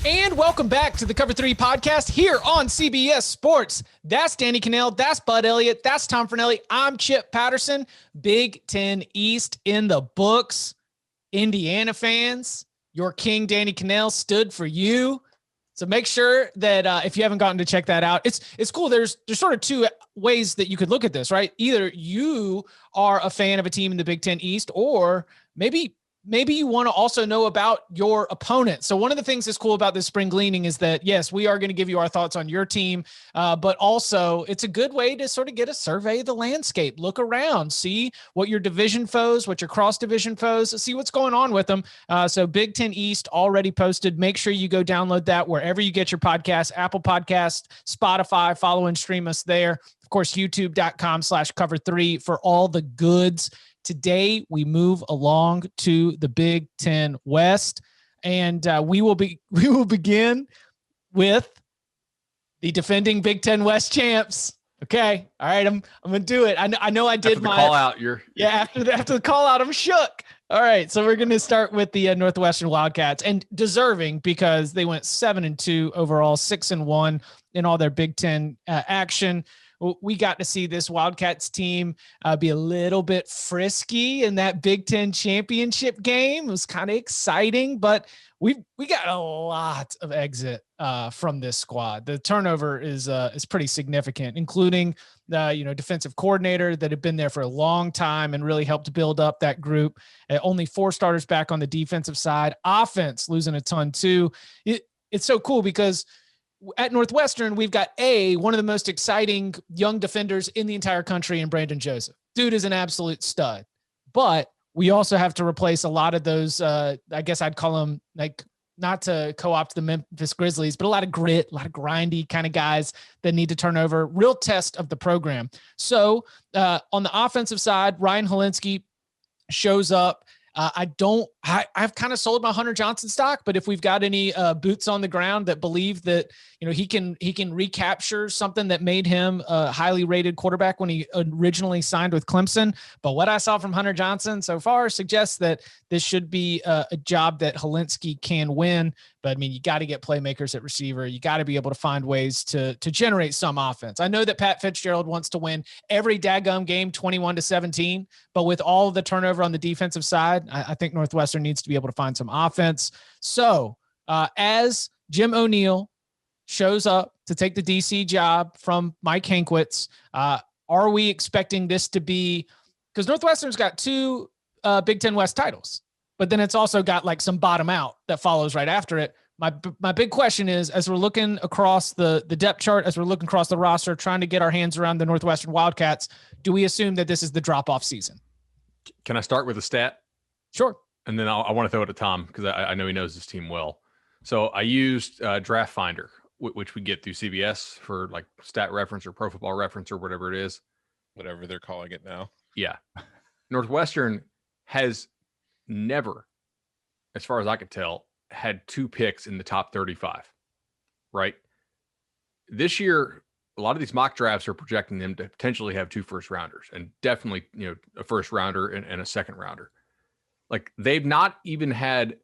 And welcome back to the Cover 3 podcast here on CBS Sports. That's Danny Cannell. That's Bud Elliott. That's Tom Fornelli. I'm Chip Patterson. Big Ten East in the books. Indiana fans, your king Danny Cannell stood for you. So make sure that if you haven't gotten to check that out, it's cool. There's sort of two ways that you could look at this, right? Either you are a fan of a team in the Big Ten East, or maybe you want to also know about your opponent. So one of the things that's cool about this spring gleaning is that, yes, we are going to give you our thoughts on your team, but also it's a good way to sort of get a survey of the landscape, look around, see what your division foes, what your cross division foes, see what's going on with them. So Big Ten East already posted. Make sure you go download that wherever you get your podcasts, Apple Podcast, Spotify, follow and stream us there. Of course, youtube.com/cover3 for all the goods. Today, we move along to the Big Ten West, and we will begin with the defending Big Ten West champs. Okay, all right, I'm gonna do it. I know I did after the call out. After the call out, I'm shook. All right, so we're gonna start with the Northwestern Wildcats, and deserving because they went 7-2 overall, 6-1 in all their Big Ten action. We got to see this Wildcats team be a little bit frisky in that Big Ten championship game. It was kind of exciting, but we got a lot of exit from this squad. The turnover is pretty significant, including the defensive coordinator that had been there for a long time and really helped build up that group. Only 4 starters back on the defensive side. Offense losing a ton too. It's so cool because at Northwestern, we've got one of the most exciting young defenders in the entire country in Brandon Joseph. Dude is an absolute stud. But we also have to replace a lot of those, I guess I'd call them, like, not to co-opt the Memphis Grizzlies, but a lot of grit, a lot of grindy kind of guys that need to turn over. Real test of the program. So on the offensive side, Ryan Helinski shows up. I've kind of sold my Hunter Johnson stock, but if we've got any boots on the ground that believe that, he can recapture something that made him a highly rated quarterback when he originally signed with Clemson. But what I saw from Hunter Johnson so far suggests that this should be a job that Helinski can win. But I mean, you got to get playmakers at receiver. You got to be able to find ways to generate some offense. I know that Pat Fitzgerald wants to win every daggum game 21-17, but with all of the turnover on the defensive side, I think Northwestern needs to be able to find some offense. So as Jim O'Neill shows up to take the DC job from Mike Hankwitz, are we expecting this to be, because Northwestern's got 2 Big Ten West titles, but then it's also got like some bottom out that follows right after it. My big question is, as we're looking across the depth chart, as we're looking across the roster, trying to get our hands around the Northwestern Wildcats, do we assume that this is the drop-off season? Can I start with a stat? Sure. And then I want to throw it to Tom because I know he knows his team well. So I used Draft Finder, which we get through CBS for like Stat Reference or Pro Football Reference or whatever it is. Whatever they're calling it now. Yeah. Northwestern has never, as far as I could tell, had 2 picks in the top 35, right? This year, a lot of these mock drafts are projecting them to potentially have 2 first rounders and definitely, a first rounder and a second rounder. Like, they've not even had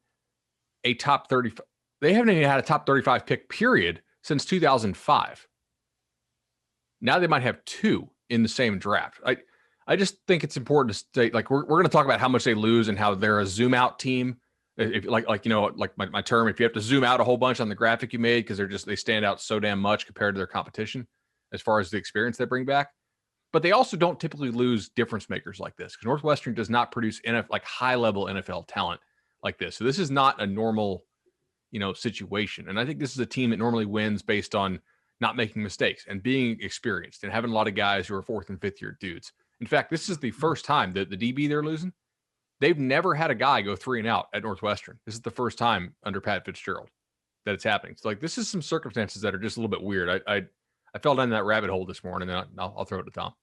a top 35. They haven't even had a top 35 pick period since 2005. Now they might have 2 in the same draft. I just think it's important to state, like, we're going to talk about how much they lose and how they're a zoom out team. If like my term, if you have to zoom out a whole bunch on the graphic you made, because they stand out so damn much compared to their competition as far as the experience they bring back. But they also don't typically lose difference makers like this, because Northwestern does not produce high level NFL talent like this. So this is not a normal, situation. And I think this is a team that normally wins based on not making mistakes and being experienced and having a lot of guys who are 4th and 5th year dudes. In fact, this is the first time that the DB they're losing, they've never had a guy go 3 and out at Northwestern. This is the first time under Pat Fitzgerald that it's happening. So, like, this is some circumstances that are just a little bit weird. I fell down that rabbit hole this morning, and I'll throw it to Tom.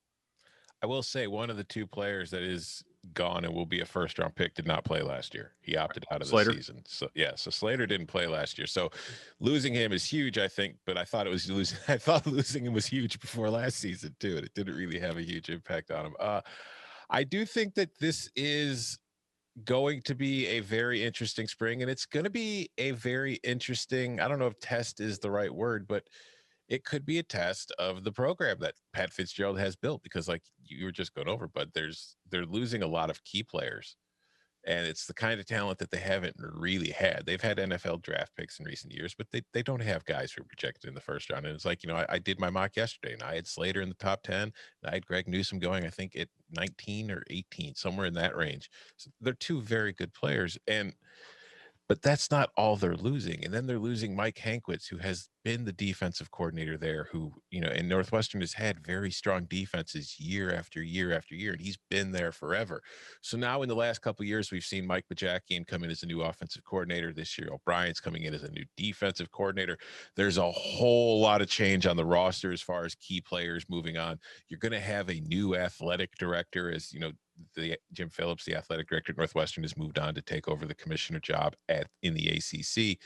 I will say one of the 2 players that is gone and will be a first-round pick did not play last year. He opted out of the season. So Slater didn't play last year. So losing him is huge, I think. But I thought losing him was huge before last season too, and it didn't really have a huge impact on him. I do think that this is going to be a very interesting spring, and it's going to be a very interesting, I don't know if test is the right word, but it could be a test of the program that Pat Fitzgerald has built, because like you were just going over, but they're losing a lot of key players, and it's the kind of talent that they haven't really had. They've had NFL draft picks in recent years, but they don't have guys who are projected in the first round. And it's like, I did my mock yesterday, and I had Slater in the top 10. And I had Greg Newsome going, I think at 19 or 18, somewhere in that range. So they're two very good players. But that's not all they're losing. And then they're losing Mike Hankwitz, who has been the defensive coordinator there, who, and Northwestern has had very strong defenses year after year after year, and he's been there forever. So now in the last couple of years, we've seen Mike Bajakian come in as a new offensive coordinator. This year, O'Brien's coming in as a new defensive coordinator. There's a whole lot of change on the roster as far as key players moving on. You're going to have a new athletic director, as Jim Phillips, the athletic director at Northwestern, has moved on to take over the commissioner job in the ACC.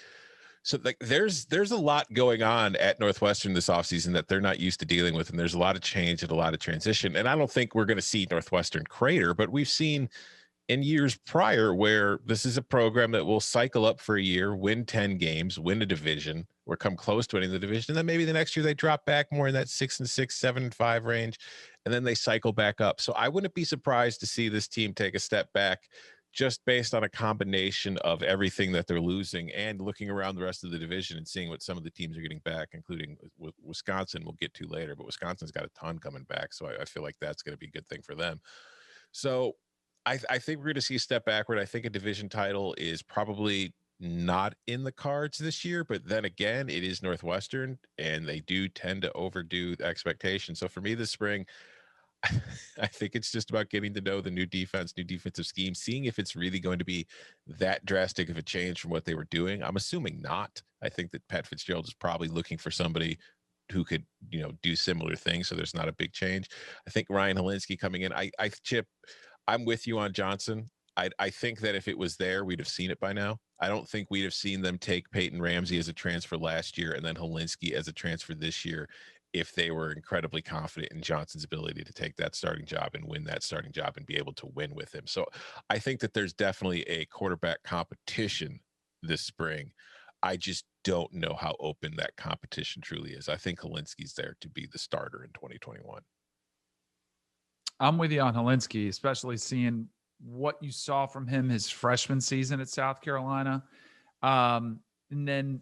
So like there's a lot going on at Northwestern this offseason that they're not used to dealing with, and there's a lot of change and a lot of transition. And I don't think we're going to see Northwestern crater, but we've seen in years prior where this is a program that will cycle up for a year, win 10 games, win a division, or come close to winning the division. And then maybe the next year they drop back more in that 6-6, 7-5 range, and then they cycle back up. So I wouldn't be surprised to see this team take a step back just based on a combination of everything that they're losing and looking around the rest of the division and seeing what some of the teams are getting back, including Wisconsin we'll get to later, but Wisconsin's got a ton coming back. So I feel like that's going to be a good thing for them. So I think we're going to see a step backward. I think a division title is probably not in the cards this year, but then again, it is Northwestern and they do tend to overdo the expectations. So for me this spring, I think it's just about getting to know the new defense, new defensive scheme, seeing if it's really going to be that drastic of a change from what they were doing. I'm assuming not. I think that Pat Fitzgerald is probably looking for somebody who could, do similar things. So there's not a big change. I think Ryan Helinski coming in, Chip, I'm with you on Johnson. I think that if it was there, we'd have seen it by now. I don't think we'd have seen them take Peyton Ramsey as a transfer last year and then Helinski as a transfer this year if they were incredibly confident in Johnson's ability to take that starting job and win that starting job and be able to win with him. So I think that there's definitely a quarterback competition this spring. I just don't know how open that competition truly is. I think Helinski's there to be the starter in 2021. I'm with you on Helinski, especially seeing what you saw from him his freshman season at South Carolina. And then,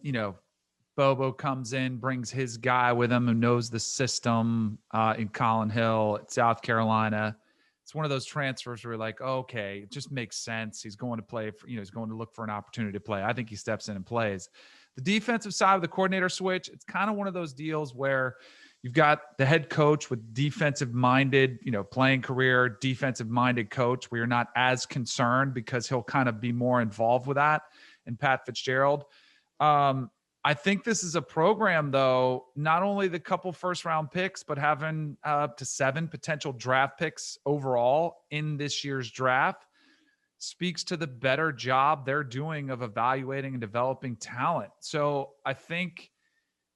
Bobo comes in, brings his guy with him who knows the system in Colin Hill at South Carolina. It's one of those transfers where you're like, okay, it just makes sense. He's going to play for, he's going to look for an opportunity to play. I think he steps in and plays. The defensive side of the coordinator switch, it's kind of one of those deals where you've got the head coach with defensive-minded, playing career, defensive-minded coach where you're not as concerned because he'll kind of be more involved with that. And Pat Fitzgerald, I think this is a program, though, not only the couple first-round picks, but having up to 7 potential draft picks overall in this year's draft speaks to the better job they're doing of evaluating and developing talent. So I think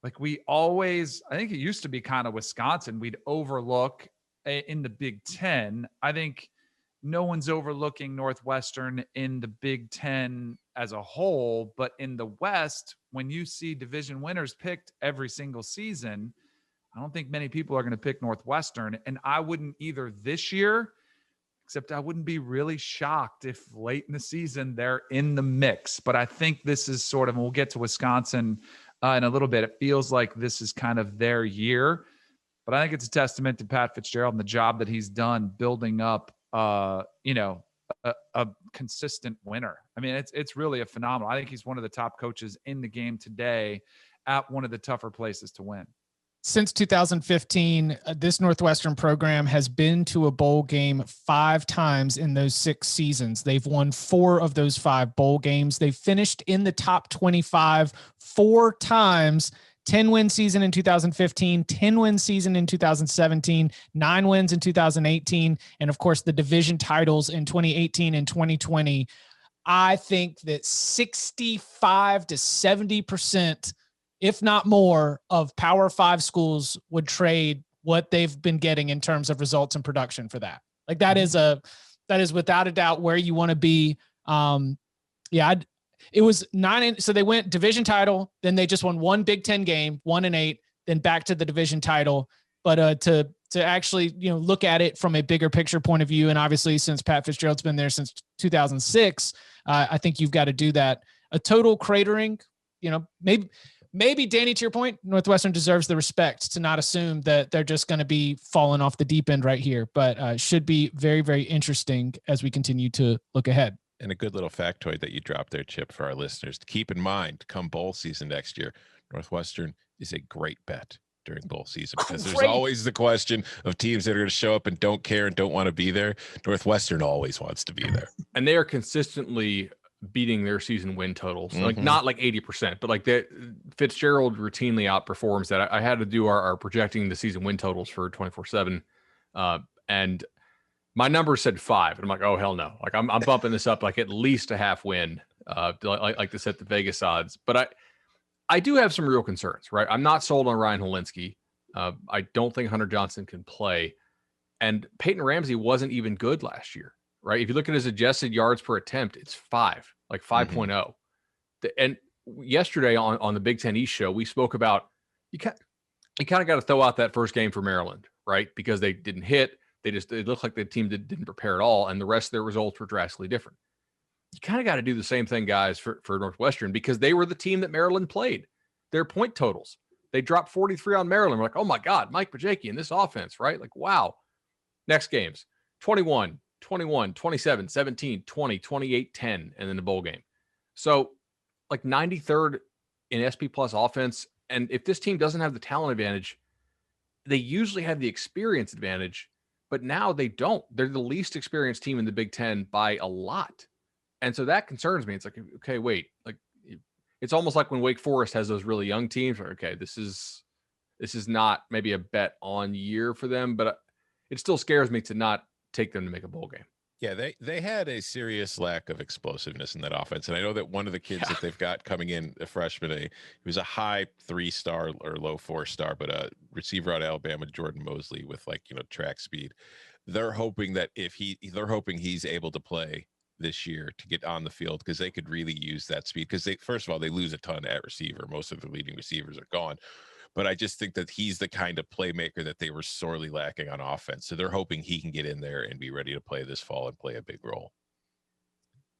I think it used to be kind of Wisconsin we'd overlook in the Big Ten. I think no one's overlooking Northwestern in the Big Ten as a whole, but in the West, when you see division winners picked every single season, I don't think many people are going to pick Northwestern. And I wouldn't either this year, except I wouldn't be really shocked if late in the season they're in the mix. But I think this is sort of, and we'll get to Wisconsin in a little bit. It feels like this is kind of their year, but I think it's a testament to Pat Fitzgerald and the job that he's done building up, a consistent winner. I mean, it's really a phenomenal. I think he's one of the top coaches in the game today at one of the tougher places to win. Since 2015, this Northwestern program has been to a bowl game 5 times in those 6 seasons. They've won 4 of those 5 bowl games. They've finished in the top 25 4 times. 10-win season in 2015, 10-win season in 2017, 9 wins in 2018, and of course the division titles in 2018 and 2020. I think that 65 to 70%, if not more, of Power 5 schools would trade what they've been getting in terms of results and production for that. Like that is That is without a doubt where you want to be. It was 9. So they went division title, then they just won one Big Ten game, 1-8, then back to the division title. But to actually, look at it from a bigger picture point of view, and obviously since Pat Fitzgerald's been there since 2006, I think you've got to do that. A total cratering, maybe Danny, to your point, Northwestern deserves the respect to not assume that they're just going to be falling off the deep end right here, but should be very, very interesting as we continue to look ahead. And a good little factoid that you dropped there, Chip, for our listeners to keep in mind come bowl season next year, Northwestern is a great bet during bowl season, because there's always the question of teams that are going to show up and don't care and don't want to be there. Northwestern always wants to be there. And they are consistently beating their season win totals, like not like 80%, but like that Fitzgerald routinely outperforms that. I had to do our projecting the season win totals for 24/7. And my number said 5. And I'm like, oh, hell no. Like I'm bumping this up like at least a half win, like to set the Vegas odds. But I do have some real concerns, right? I'm not sold on Ryan Hilinski. I don't think Hunter Johnson can play. And Peyton Ramsey wasn't even good last year, right? If you look at his adjusted yards per attempt, it's 5, like 5.0. And yesterday on the Big Ten East show, we spoke about you kind of got to throw out that first game for Maryland, right? Because they didn't hit. It looked like the team didn't prepare at all, and the rest of their results were drastically different. You kind of got to do the same thing, guys, for Northwestern, because they were the team that Maryland played. Their point totals, they dropped 43 on Maryland. We're like, oh my God, Mike Bajeki in this offense, right? Like, wow. Next games, 21, 21, 27, 17, 20, 28, 10, and then the bowl game. So like 93rd in SP plus offense. And if this team doesn't have the talent advantage, they usually have the experience advantage, but now they don't. They're the least experienced team in the Big Ten by a lot. And so that concerns me. It's like, okay, wait, like it's almost like when Wake Forest has those really young teams. Like, okay, this is not maybe a bet on year for them, but it still scares me to not take them to make a bowl game. Yeah, they had a serious lack of explosiveness in that offense. And I know that one of the kids that they've got coming in, a freshman, he was a high 3-star or low 4-star, but a receiver out of Alabama, Jordan Mosley, with track speed. They're hoping that he's able to play this year to get on the field, because they could really use that speed, because first of all, they lose a ton at receiver. Most of the leading receivers are gone. But I just think that he's the kind of playmaker that they were sorely lacking on offense. So they're hoping he can get in there and be ready to play this fall and play a big role.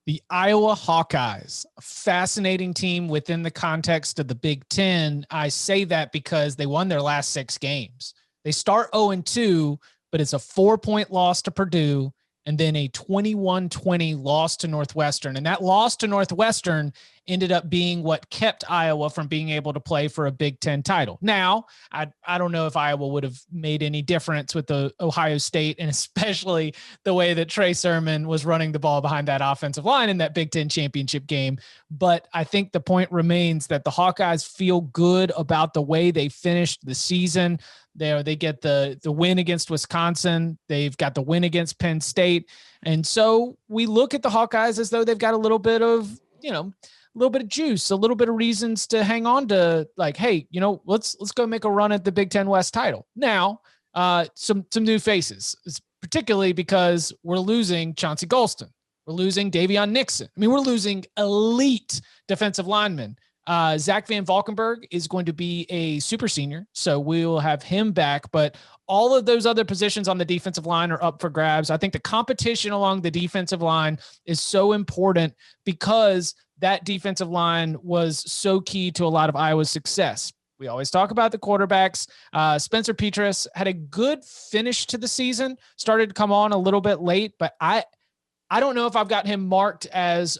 The Iowa Hawkeyes, a fascinating team within the context of the Big Ten. I say that because they won their last 6 games. They start 0-2, but it's a 4-point loss to Purdue and then a 21-20 loss to Northwestern. And that loss to Northwestern ended up being what kept Iowa from being able to play for a Big Ten title. Now, I don't know if Iowa would have made any difference with the Ohio State, and especially the way that Trey Sermon was running the ball behind that offensive line in that Big Ten championship game. But I think the point remains that the Hawkeyes feel good about the way they finished the season. They get the win against Wisconsin. They've got the win against Penn State. And so we look at the Hawkeyes as though they've got a little bit of, a little bit of juice, a little bit of reasons to hang on to, like, hey, let's go make a run at the Big Ten West title. Now, some new faces, particularly because we're losing Chauncey Golston. We're losing Davion Nixon. I mean, we're losing elite defensive linemen. Zach Van Valkenburg is going to be a super senior, so we will have him back. But all of those other positions on the defensive line are up for grabs. I think the competition along the defensive line is so important because that defensive line was so key to a lot of Iowa's success. We always talk about the quarterbacks. Spencer Petras had a good finish to the season, started to come on a little bit late, but I don't know if I've got him marked as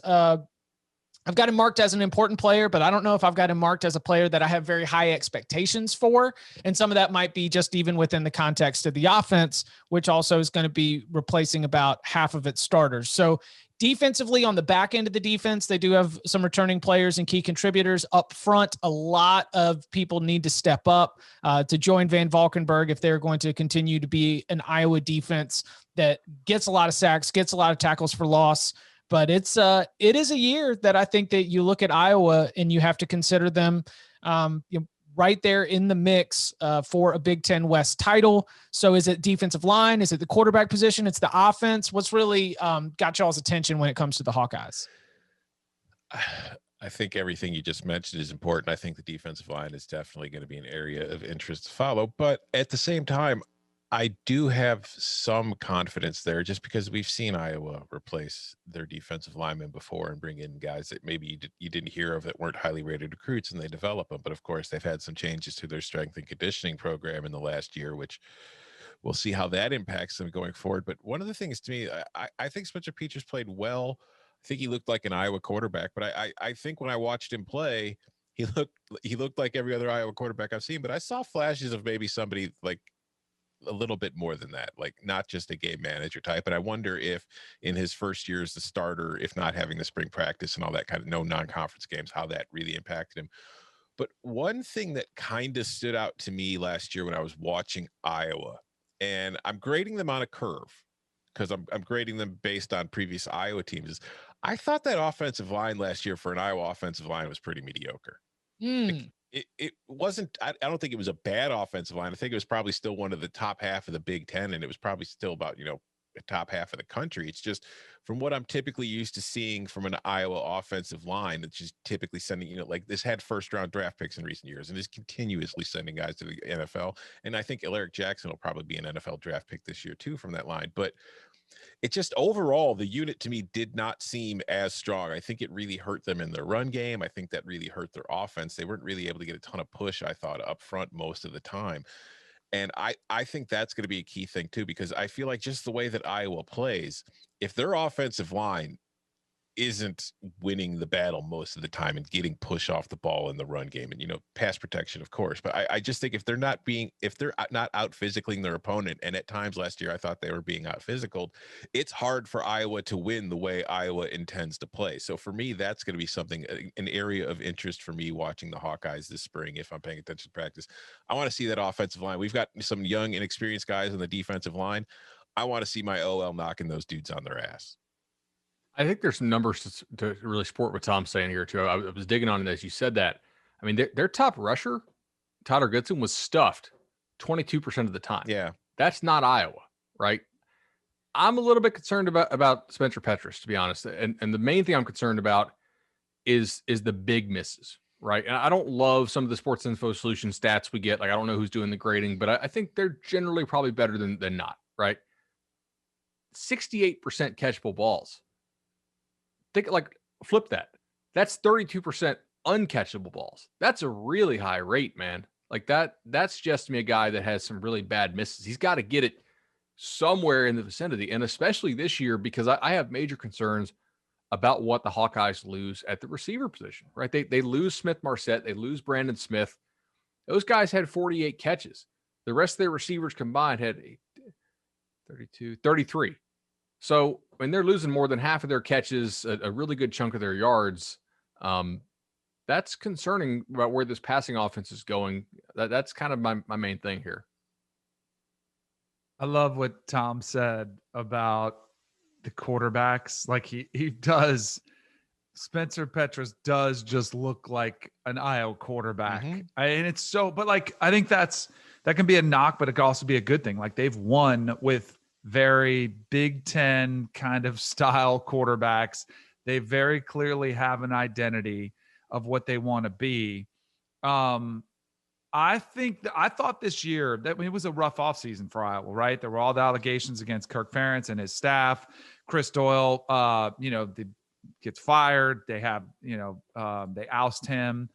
I've got him marked as an important player, but I don't know if I've got him marked as a player that I have very high expectations for. And some of that might be just even within the context of the offense, which also is going to be replacing about half of its starters. So defensively, on the back end of the defense, they do have some returning players and key contributors. Up front, a lot of people need to step up to join Van Valkenburg if they're going to continue to be an Iowa defense that gets a lot of sacks, gets a lot of tackles for loss. But it is a year that I think that you look at Iowa and you have to consider them right there in the mix for a Big Ten West title. So is it defensive line? Is it the quarterback position? It's the offense. What's really got y'all's attention when it comes to the Hawkeyes? I think everything you just mentioned is important. I think the defensive line is definitely going to be an area of interest to follow. But at the same time, I do have some confidence there just because we've seen Iowa replace their defensive linemen before and bring in guys that maybe you didn't hear of that weren't highly rated recruits, and they develop them. But of course, they've had some changes to their strength and conditioning program in the last year, which we'll see how that impacts them going forward. But one of the things to me, I think Spencer Petras played well. I think he looked like an Iowa quarterback, but I think when I watched him play, he looked like every other Iowa quarterback I've seen. But I saw flashes of maybe somebody like a little bit more than that, like not just a game manager type. And I wonder if in his first year as the starter, if not having the spring practice and all that kind of no non-conference games, how that really impacted him. But one thing that kind of stood out to me last year when I was watching Iowa, and I'm grading them on a curve because I'm grading them based on previous Iowa teams, is I thought that offensive line last year for an Iowa offensive line was pretty mediocre. Like, it wasn't, I don't think it was a bad offensive line. I think it was probably still one of the top half of the Big Ten, and it was probably still about, the top half of the country. It's just from what I'm typically used to seeing from an Iowa offensive line, it's just typically sending, like this had first round draft picks in recent years and is continuously sending guys to the NFL. And I think Alaric Jackson will probably be an NFL draft pick this year too from that line. But it just overall, the unit to me did not seem as strong. I think it really hurt them in their run game. I think that really hurt their offense. They weren't really able to get a ton of push, I thought, up front most of the time. And I think that's going to be a key thing too, because I feel like just the way that Iowa plays, if their offensive line isn't winning the battle most of the time and getting push off the ball in the run game and, pass protection, of course. But I just think if they're not out physicaling their opponent, and at times last year I thought they were being out physicaled, it's hard for Iowa to win the way Iowa intends to play. So for me, that's going to be something, an area of interest for me watching the Hawkeyes this spring. If I'm paying attention to practice, I want to see that offensive line. We've got some young, inexperienced guys on the defensive line. I want to see my OL knocking those dudes on their ass. I think there's some numbers to really support what Tom's saying here too. I was digging on it as you said that. I mean, their top rusher, Tyler Goodson, was stuffed 22% of the time. Yeah. That's not Iowa, right? I'm a little bit concerned about Spencer Petras, to be honest. And the main thing I'm concerned about is the big misses, right? And I don't love some of the Sports Info Solution stats we get. Like, I don't know who's doing the grading, but I think they're generally probably better than not, right? 68% catchable balls. Flip that. That's 32% uncatchable balls. That's a really high rate, man. Like that's just me a guy that has some really bad misses. He's got to get it somewhere in the vicinity. And especially this year, because I have major concerns about what the Hawkeyes lose at the receiver position, right? They lose Smith-Marset. They lose Brandon Smith. Those guys had 48 catches. The rest of their receivers combined had 33. So when they're losing more than half of their catches, a really good chunk of their yards, that's concerning about where this passing offense is going. That's kind of my main thing here. I love what Tom said about the quarterbacks. Like he does. Spencer Petras does just look like an Iowa quarterback. Mm-hmm. And it's so, but like, I think that can be a knock, but it can also be a good thing. Like they've won with very Big Ten kind of style quarterbacks. They very clearly have an identity of what they want to be. I thought this year that it was a rough offseason for Iowa, right? There were all the allegations against Kirk Ferentz and his staff. Chris Doyle, gets fired. They have, they oust him.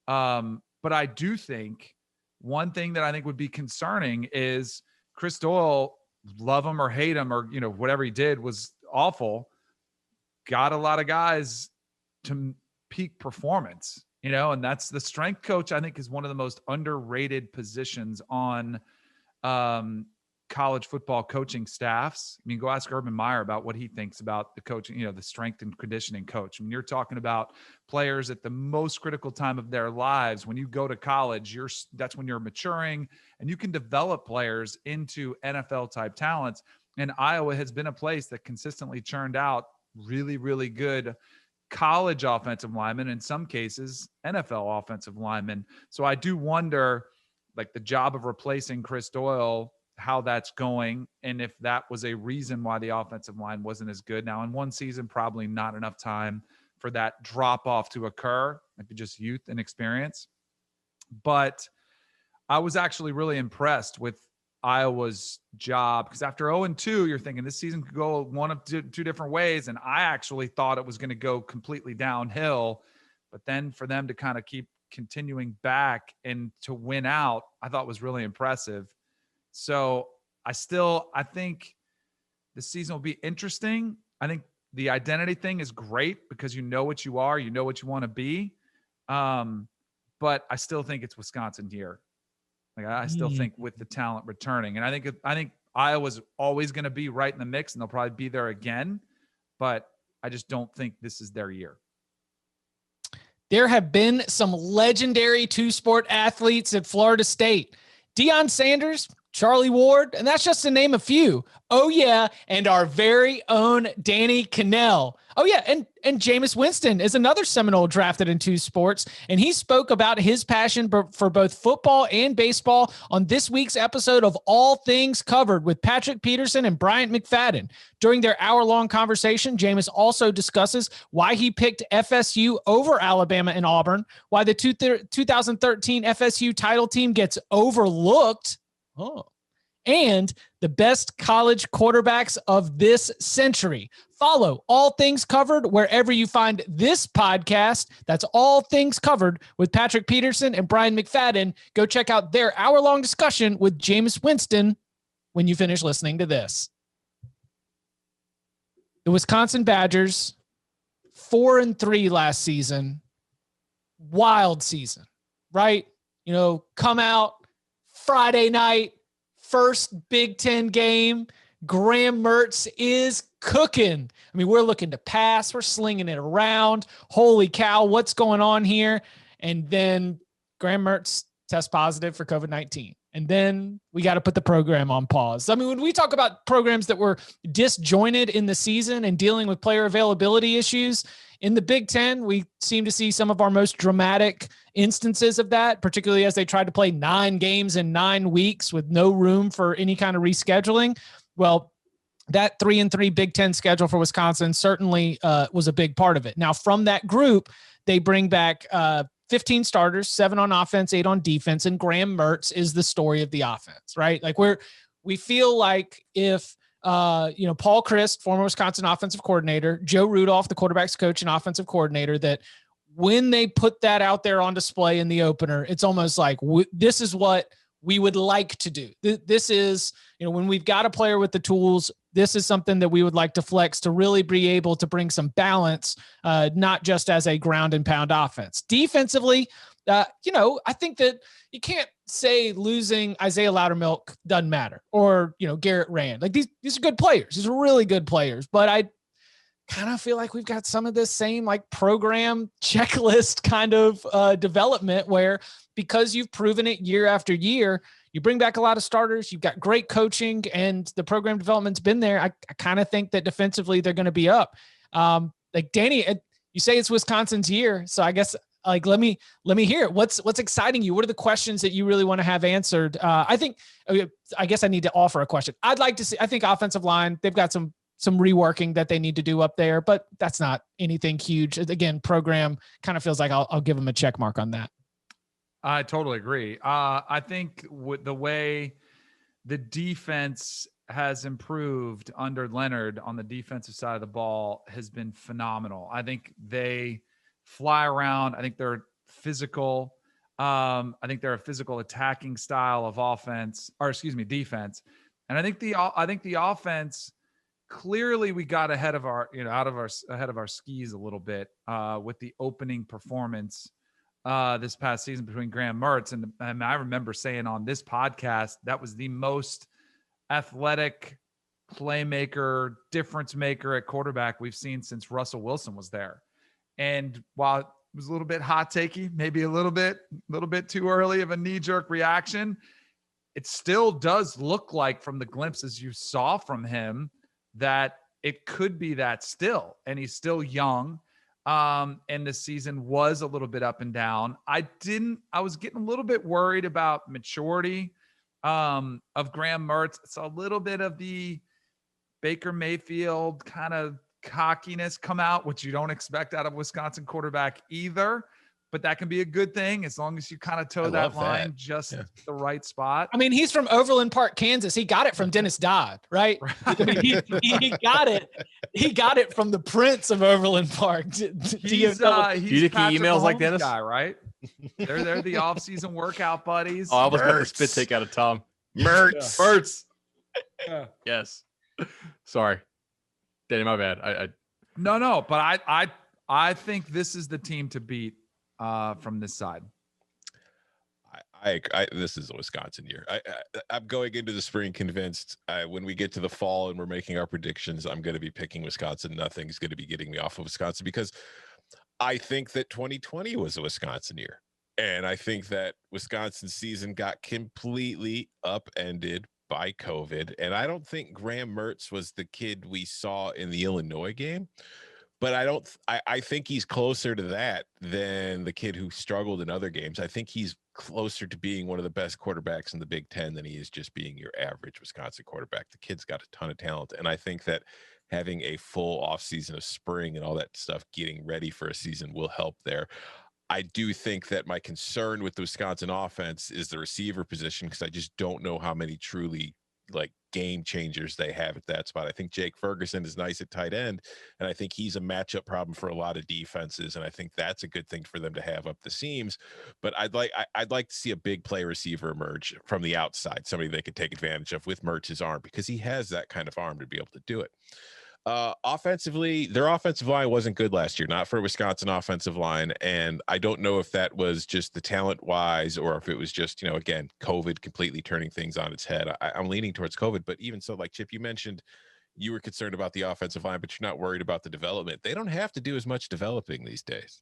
But I do think one thing that I think would be concerning is Chris Doyle, love him or hate him or, whatever he did was awful, got a lot of guys to peak performance, and that's the strength coach, I think, is one of the most underrated positions on college football coaching staffs. I mean, go ask Urban Meyer about what he thinks about the coaching, the strength and conditioning coach. I mean, you're talking about players at the most critical time of their lives. When you go to college, that's when you're maturing and you can develop players into NFL type talents. And Iowa has been a place that consistently churned out really, really good college offensive linemen, in some cases, NFL offensive linemen. So I do wonder, like, the job of replacing Chris Doyle, how that's going, and if that was a reason why the offensive line wasn't as good. Now, in one season, probably not enough time for that drop off to occur, maybe just youth and experience. But I was actually really impressed with Iowa's job, because after 0-2, you're thinking this season could go one of two different ways. And I actually thought it was going to go completely downhill. But then for them to kind of keep continuing back and to win out, I thought was really impressive. So I think the season will be interesting. I think the identity thing is great because you know what you are, you know what you want to be. But I still think it's Wisconsin here. Like, I still think with the talent returning, and I think Iowa's always going to be right in the mix, and they'll probably be there again. But I just don't think this is their year. There have been some legendary two-sport athletes at Florida State. Deion Sanders, Charlie Ward, and that's just to name a few. Oh, yeah, and our very own Danny Cannell. Oh, yeah, and Jameis Winston is another Seminole drafted in two sports, and he spoke about his passion for both football and baseball on this week's episode of All Things Covered with Patrick Peterson and Bryant McFadden. During their hour-long conversation, Jameis also discusses why he picked FSU over Alabama and Auburn, why the 2013 FSU title team gets overlooked, and the best college quarterbacks of this century. Follow All Things Covered wherever you find this podcast. That's All Things Covered with Patrick Peterson and Brian McFadden. Go check out their hour-long discussion with Jameis Winston when you finish listening to this. The Wisconsin Badgers, 4-3 last season. Wild season, right? Come out Friday night, first Big Ten game. Graham Mertz is cooking. I mean, we're looking to pass. We're slinging it around. Holy cow, what's going on here? And then Graham Mertz tests positive for COVID-19. And then we got to put the program on pause. I mean, when we talk about programs that were disjointed in the season and dealing with player availability issues, in the Big Ten, we seem to see some of our most dramatic instances of that, particularly as they tried to play 9 games in 9 weeks with no room for any kind of rescheduling. Well, that 3-3 Big Ten schedule for Wisconsin certainly was a big part of it. Now, from that group, they bring back 15 starters, 7 on offense, 8 on defense, and Graham Mertz is the story of the offense, right? Like, we feel like if Paul Chryst, former Wisconsin offensive coordinator, Joe Rudolph, the quarterback's coach and offensive coordinator, that when they put that out there on display in the opener, it's almost like this is what we would like to do. This is, when we've got a player with the tools, this is something that we would like to flex to really be able to bring some balance, not just as a ground and pound offense. Defensively, I think that you can't say losing Isaiah Loudermilk doesn't matter, or, Garrett Rand. Like, these are good players. These are really good players. But I kind of feel like we've got some of this same like program checklist kind of development where, because you've proven it year after year, you bring back a lot of starters, you've got great coaching, and the program development's been there. I kind of think that defensively they're going to be up. Like, Danny, you say it's Wisconsin's year, so I guess let me hear it. What's exciting you? What are the questions that you really want to have answered? I guess I need to offer a question. I'd like to see, I think offensive line, they've got some reworking that they need to do up there, but that's not anything huge. Again, program kind of feels like I'll give them a check mark on that. I totally agree. I think with the way the defense has improved under Leonard on the defensive side of the ball has been phenomenal. I think they fly around. I think they're physical. I think they're a physical attacking style of defense. And I think the offense, clearly we got ahead of our skis a little bit with the opening performance this past season between Graham Mertz. And I remember saying on this podcast, that was the most athletic playmaker, difference maker at quarterback we've seen since Russell Wilson was there. And while it was a little bit hot takey, maybe a little bit too early of a knee-jerk reaction, it still does look like, from the glimpses you saw from him, that it could be that still. And he's still young. And the season was a little bit up and down. I was getting a little bit worried about maturity of Graham Mertz. It's a little bit of the Baker Mayfield kind of cockiness come out, which you don't expect out of Wisconsin quarterback either. But that can be a good thing as long as you kind of toe that line just the right spot. I mean, he's from Overland Park, Kansas. He got it from Dennis Dodd, right? I mean, he got it. He got it from the Prince of Overland Park. Do you think he emails like Dennis? Guy, right? They're the off-season workout buddies. Oh, I almost got the spit take out of Tom. Mertz. Mertz. Yes. Sorry, Danny, my bad. No, but I think this is the team to beat from this side. This is a Wisconsin year. I'm going into the spring convinced. When we get to the fall and we're making our predictions, I'm going to be picking Wisconsin. Nothing's going to be getting me off of Wisconsin because I think that 2020 was a Wisconsin year, and I think that Wisconsin's season got completely upended by COVID. And I don't think Graham Mertz was the kid we saw in the Illinois game. But I think he's closer to that than the kid who struggled in other games. I think he's closer to being one of the best quarterbacks in the Big Ten than he is just being your average Wisconsin quarterback. The kid's got a ton of talent. And I think that having a full offseason of spring and all that stuff, getting ready for a season will help there. I do think that my concern with the Wisconsin offense is the receiver position because I just don't know how many truly game changers they have at that spot. I think Jake Ferguson is nice at tight end, and I think he's a matchup problem for a lot of defenses, and I think that's a good thing for them to have up the seams. But I'd like to see a big play receiver emerge from the outside, somebody they could take advantage of with Mertz's arm because he has that kind of arm to be able to do it. Offensively, their offensive line wasn't good last year, not for Wisconsin offensive line. And I don't know if that was just the talent wise or if it was just, again, COVID completely turning things on its head. I'm leaning towards COVID, but even so, like Chip, you mentioned you were concerned about the offensive line, but you're not worried about the development. They don't have to do as much developing these days.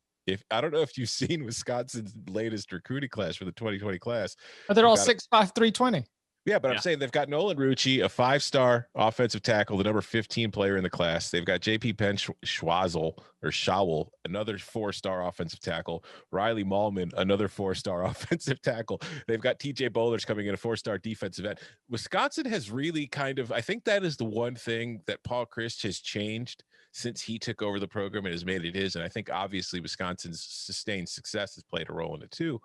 I don't know if you've seen Wisconsin's latest recruiting class for the 2020 class. But they're all 6'5", 320. Yeah, but I'm saying they've got Nolan Rucci, a 5-star offensive tackle, the number 15 player in the class. They've got JP Penn Schawel, another 4-star offensive tackle. Riley Mahlman, another 4-star offensive tackle. They've got TJ Bowlers coming in, a 4-star defensive end. Wisconsin has really I think that is the one thing that Paul Chryst has changed since he took over the program and has made it his. And I think obviously Wisconsin's sustained success has played a role in it too.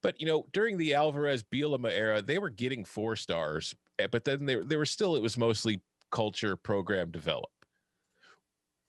But, during the Alvarez Bielema era, they were getting 4-stars, but then they were still, it was mostly culture, program, develop.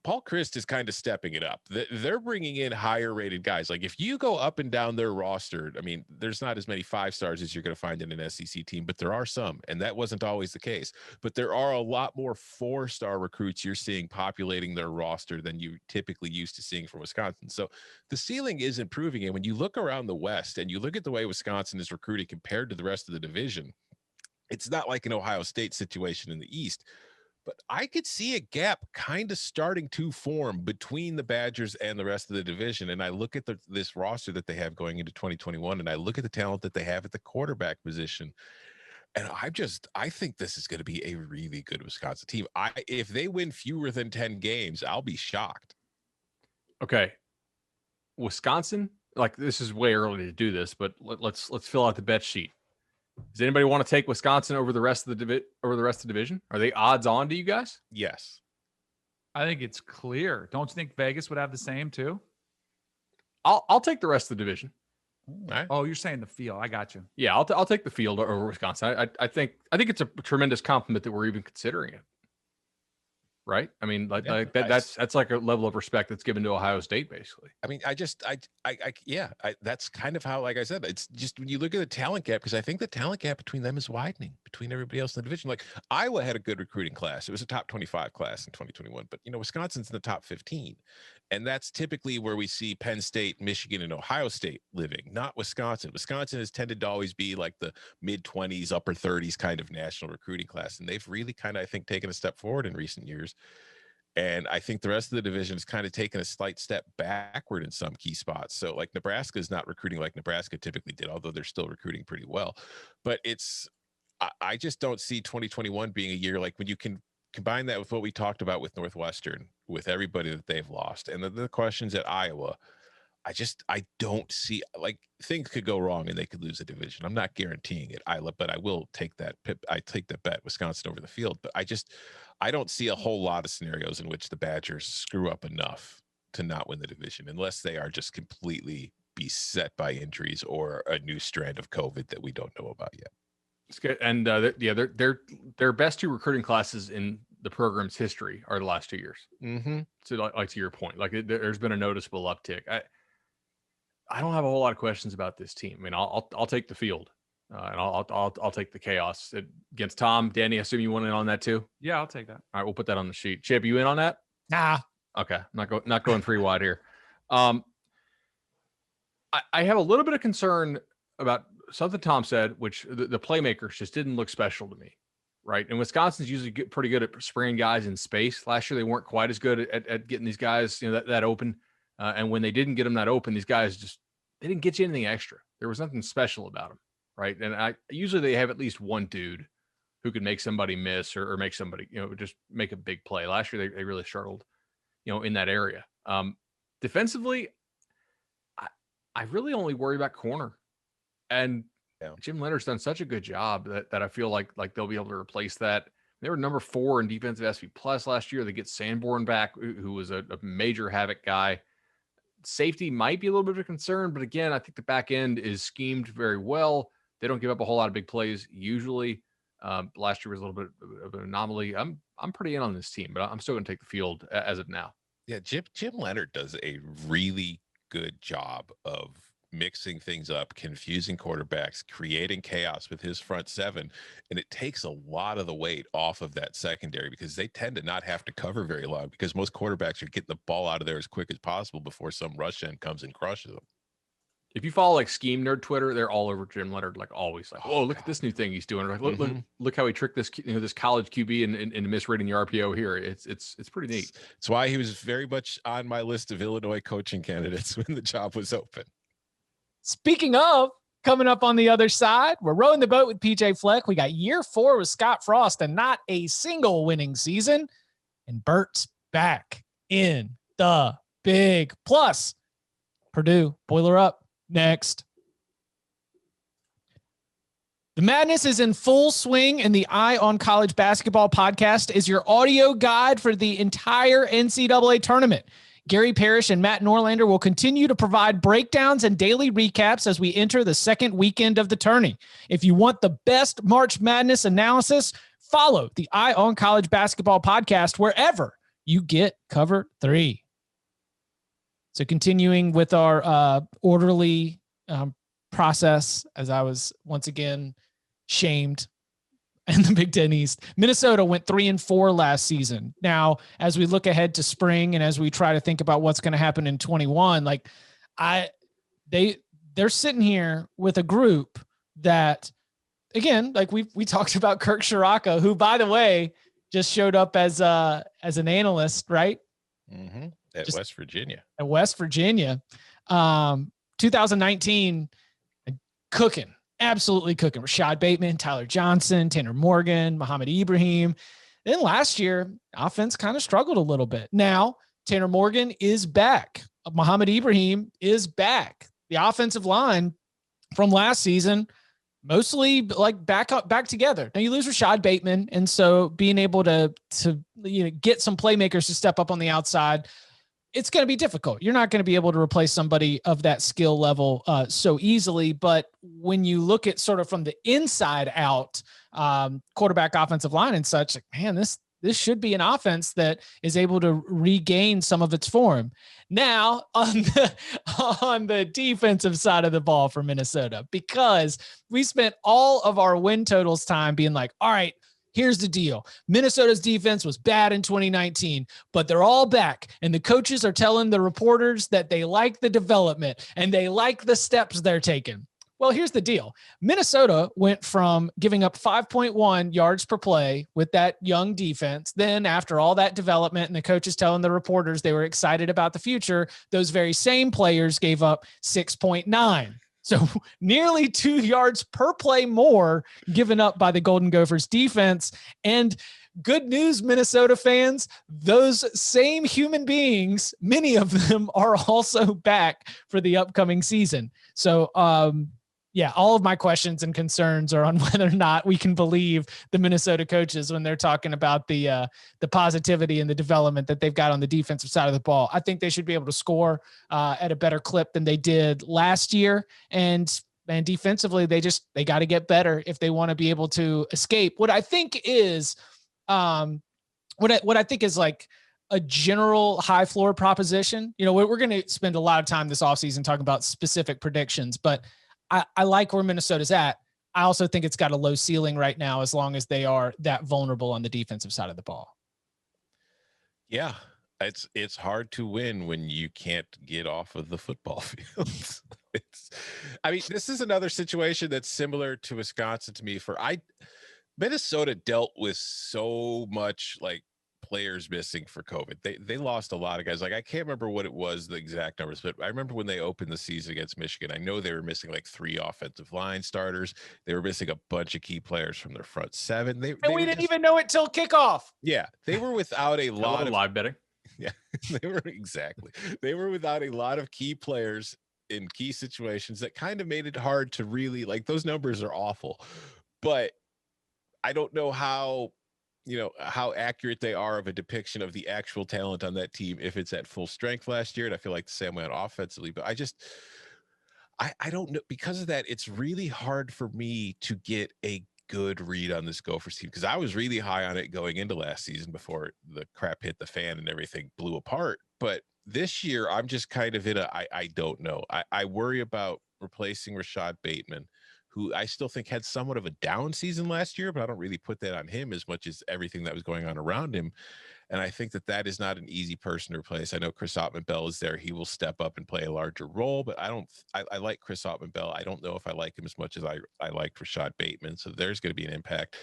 Paul Chryst is kind of stepping it up. They're bringing in higher rated guys. Like if you go up and down their roster, I mean, there's not as many 5-stars as you're going to find in an SEC team, but there are some, and that wasn't always the case. But there are a lot more 4-star recruits you're seeing populating their roster than you typically used to seeing from Wisconsin. So the ceiling is improving. And when you look around the West and you look at the way Wisconsin is recruiting compared to the rest of the division, it's not like an Ohio State situation in the East. But I could see a gap kind of starting to form between the Badgers and the rest of the division. And I look at this roster that they have going into 2021, and I look at the talent that they have at the quarterback position. And I think this is going to be a really good Wisconsin team. If they win fewer than 10 games, I'll be shocked. Okay. Wisconsin, this is way early to do this, but let's fill out the bet sheet. Does anybody want to take Wisconsin over the rest of the division? Are they odds on to you guys? Yes. I think it's clear. Don't you think Vegas would have the same too? I'll take the rest of the division. Right. Oh, you're saying the field. I got you. Yeah, I'll take the field over Wisconsin. I think it's a tremendous compliment that we're even considering it. Right? I mean, that's like a level of respect that's given to Ohio State, basically. I mean, that's kind of how, like I said, it's just when you look at the talent gap, because I think the talent gap between them is widening between everybody else in the division. Like Iowa had a good recruiting class. It was a top 25 class in 2021, but Wisconsin's in the top 15. And that's typically where we see Penn State, Michigan, and Ohio State living, not Wisconsin. Wisconsin has tended to always be like the mid-20s, upper 30s kind of national recruiting class. And they've really kind of, I think, taken a step forward in recent years. And I think the rest of the division has kind of taken a slight step backward in some key spots. So like Nebraska is not recruiting like Nebraska typically did, although they're still recruiting pretty well. But I just don't see 2021 being a year like when you can combine that with what we talked about with Northwestern, with everybody that they've lost, and the questions at Iowa. I don't see, like, things could go wrong and they could lose a division. I'm not guaranteeing it, but I will take that. I take the bet, Wisconsin over the field. But I don't see a whole lot of scenarios in which the Badgers screw up enough to not win the division, unless they are just completely beset by injuries or a new strand of COVID that we don't know about yet. It's good. And their best 2 recruiting classes in the program's history are the last 2 years. Mm-hmm. So like to your point, like there's been a noticeable uptick. I don't have a whole lot of questions about this team. I mean, I'll take the field, and I'll take the chaos against Tom. Danny, I assume you want in on that too. Yeah, I'll take that. All right, we'll put that on the sheet. Chip, you in on that? Nah. Okay, not going 3 wide here. I have a little bit of concern about something Tom said, which the playmakers just didn't look special to me, right? And Wisconsin's usually pretty good at spraying guys in space. Last year they weren't quite as good at getting these guys, that open. And when they didn't get them that open, these guys they didn't get you anything extra. There was nothing special about them, right? And usually they have at least one dude who could make somebody miss or make somebody, just make a big play. Last year they really struggled, in that area. Defensively, I really only worry about corner. And Jim Leonard's done such a good job that I feel like they'll be able to replace that. They were number 4 in defensive SP plus last year. They get Sanborn back, who was a major havoc guy. Safety might be a little bit of a concern, but again, I think the back end is schemed very well. They don't give up a whole lot of big plays usually. Last year was a little bit of an anomaly. I'm pretty in on this team, but I'm still going to take the field as of now. Yeah, Jim Leonard does a really good job of mixing things up, confusing quarterbacks, creating chaos with his front 7. And it takes a lot of the weight off of that secondary because they tend to not have to cover very long because most quarterbacks are getting the ball out of there as quick as possible before some rush end comes and crushes them. If you follow like Scheme Nerd Twitter, they're all over Jim Leonard, like always. Like, oh, look at this new thing he's doing. Like, look how he tricked this, this college QB into misreading the RPO here. It's pretty neat. It's why he was very much on my list of Illinois coaching candidates when the job was open. Speaking of, coming up on the other side, we're rowing the boat with PJ Fleck. We got year 4 with Scott Frost and not a single winning season. And Bert's back in the big. Plus, Purdue, boiler up next. The madness is in full swing, and the Eye on College Basketball podcast is your audio guide for the entire NCAA tournament. Gary Parrish and Matt Norlander will continue to provide breakdowns and daily recaps as we enter the second weekend of the tourney. If you want the best March Madness analysis, follow the Eye on College Basketball podcast wherever you get Cover 3. So continuing with our orderly process, as I was once again shamed in the Big Ten East. Minnesota went 3-4 last season. Now, as we look ahead to spring and as we try to think about what's going to happen in 21, like they're sitting here with a group that, again, like we talked about Kirk Shiraka, who, by the way, just showed up as an analyst, right? Mm-hmm. At West Virginia. At West Virginia. 2019, cooking. Absolutely cooking. Rashad Bateman, Tyler Johnson, Tanner Morgan, Muhammad Ibrahim. Then last year, offense kind of struggled a little bit. Now, Tanner Morgan is back. Muhammad Ibrahim is back. The offensive line from last season, mostly like back together. Now you lose Rashad Bateman. And so being able to get some playmakers to step up on the outside, it's going to be difficult. You're not going to be able to replace somebody of that skill level so easily. But when you look at sort of from the inside out, quarterback, offensive line and such, like, man, this should be an offense that is able to regain some of its form. Now on the defensive side of the ball for Minnesota, because we spent all of our win totals time being like, all right, here's the deal. Minnesota's defense was bad in 2019, but they're all back. And the coaches are telling the reporters that they like the development and they like the steps they're taking. Well, here's the deal. Minnesota went from giving up 5.1 yards per play with that young defense. Then after all that development and the coaches telling the reporters they were excited about the future, those very same players gave up 6.9. So nearly 2 yards per play more given up by the Golden Gophers defense. And good news, Minnesota fans, those same human beings, many of them are also back for the upcoming season. So, yeah, all of my questions and concerns are on whether or not we can believe the Minnesota coaches when they're talking about the positivity and the development that they've got on the defensive side of the ball. I think they should be able to score at a better clip than they did last year. And defensively, they got to get better if they want to be able to escape. What I think is, what I think is like a general high floor proposition. You know, we're going to spend a lot of time this offseason talking about specific predictions, but I like where Minnesota's at. I also think it's got a low ceiling right now, as long as they are that vulnerable on the defensive side of the ball. Yeah, it's hard to win when you can't get off of the football field. I mean, this is another situation that's similar to Wisconsin to me. Minnesota dealt with so much like players missing for COVID. They lost a lot of guys. Like, I can't remember what it was, the exact numbers, but I remember when they opened the season against Michigan, I know they were missing like 3 offensive line starters. They were missing a bunch of key players from their front 7. We didn't even know it till kickoff. Yeah, they were without a lot of live betting. Yeah, they were without a lot of key players in key situations that kind of made it hard to really, like, those numbers are awful, but I don't know how accurate they are of a depiction of the actual talent on that team if it's at full strength last year. And I feel like the same way on offensively, but I don't know. Because of that, it's really hard for me to get a good read on this Gophers team, because I was really high on it going into last season before the crap hit the fan and everything blew apart. But this year, I'm just kind of in I don't know. I worry about replacing Rashad Bateman, who I still think had somewhat of a down season last year, but I don't really put that on him as much as everything that was going on around him. And I think that is not an easy person to replace. I know Chris Ottman-Bell is there. He will step up and play a larger role, but I like Chris Ottman-Bell. I don't know if I like him as much as I liked Rashad Bateman. So there's going to be an impact.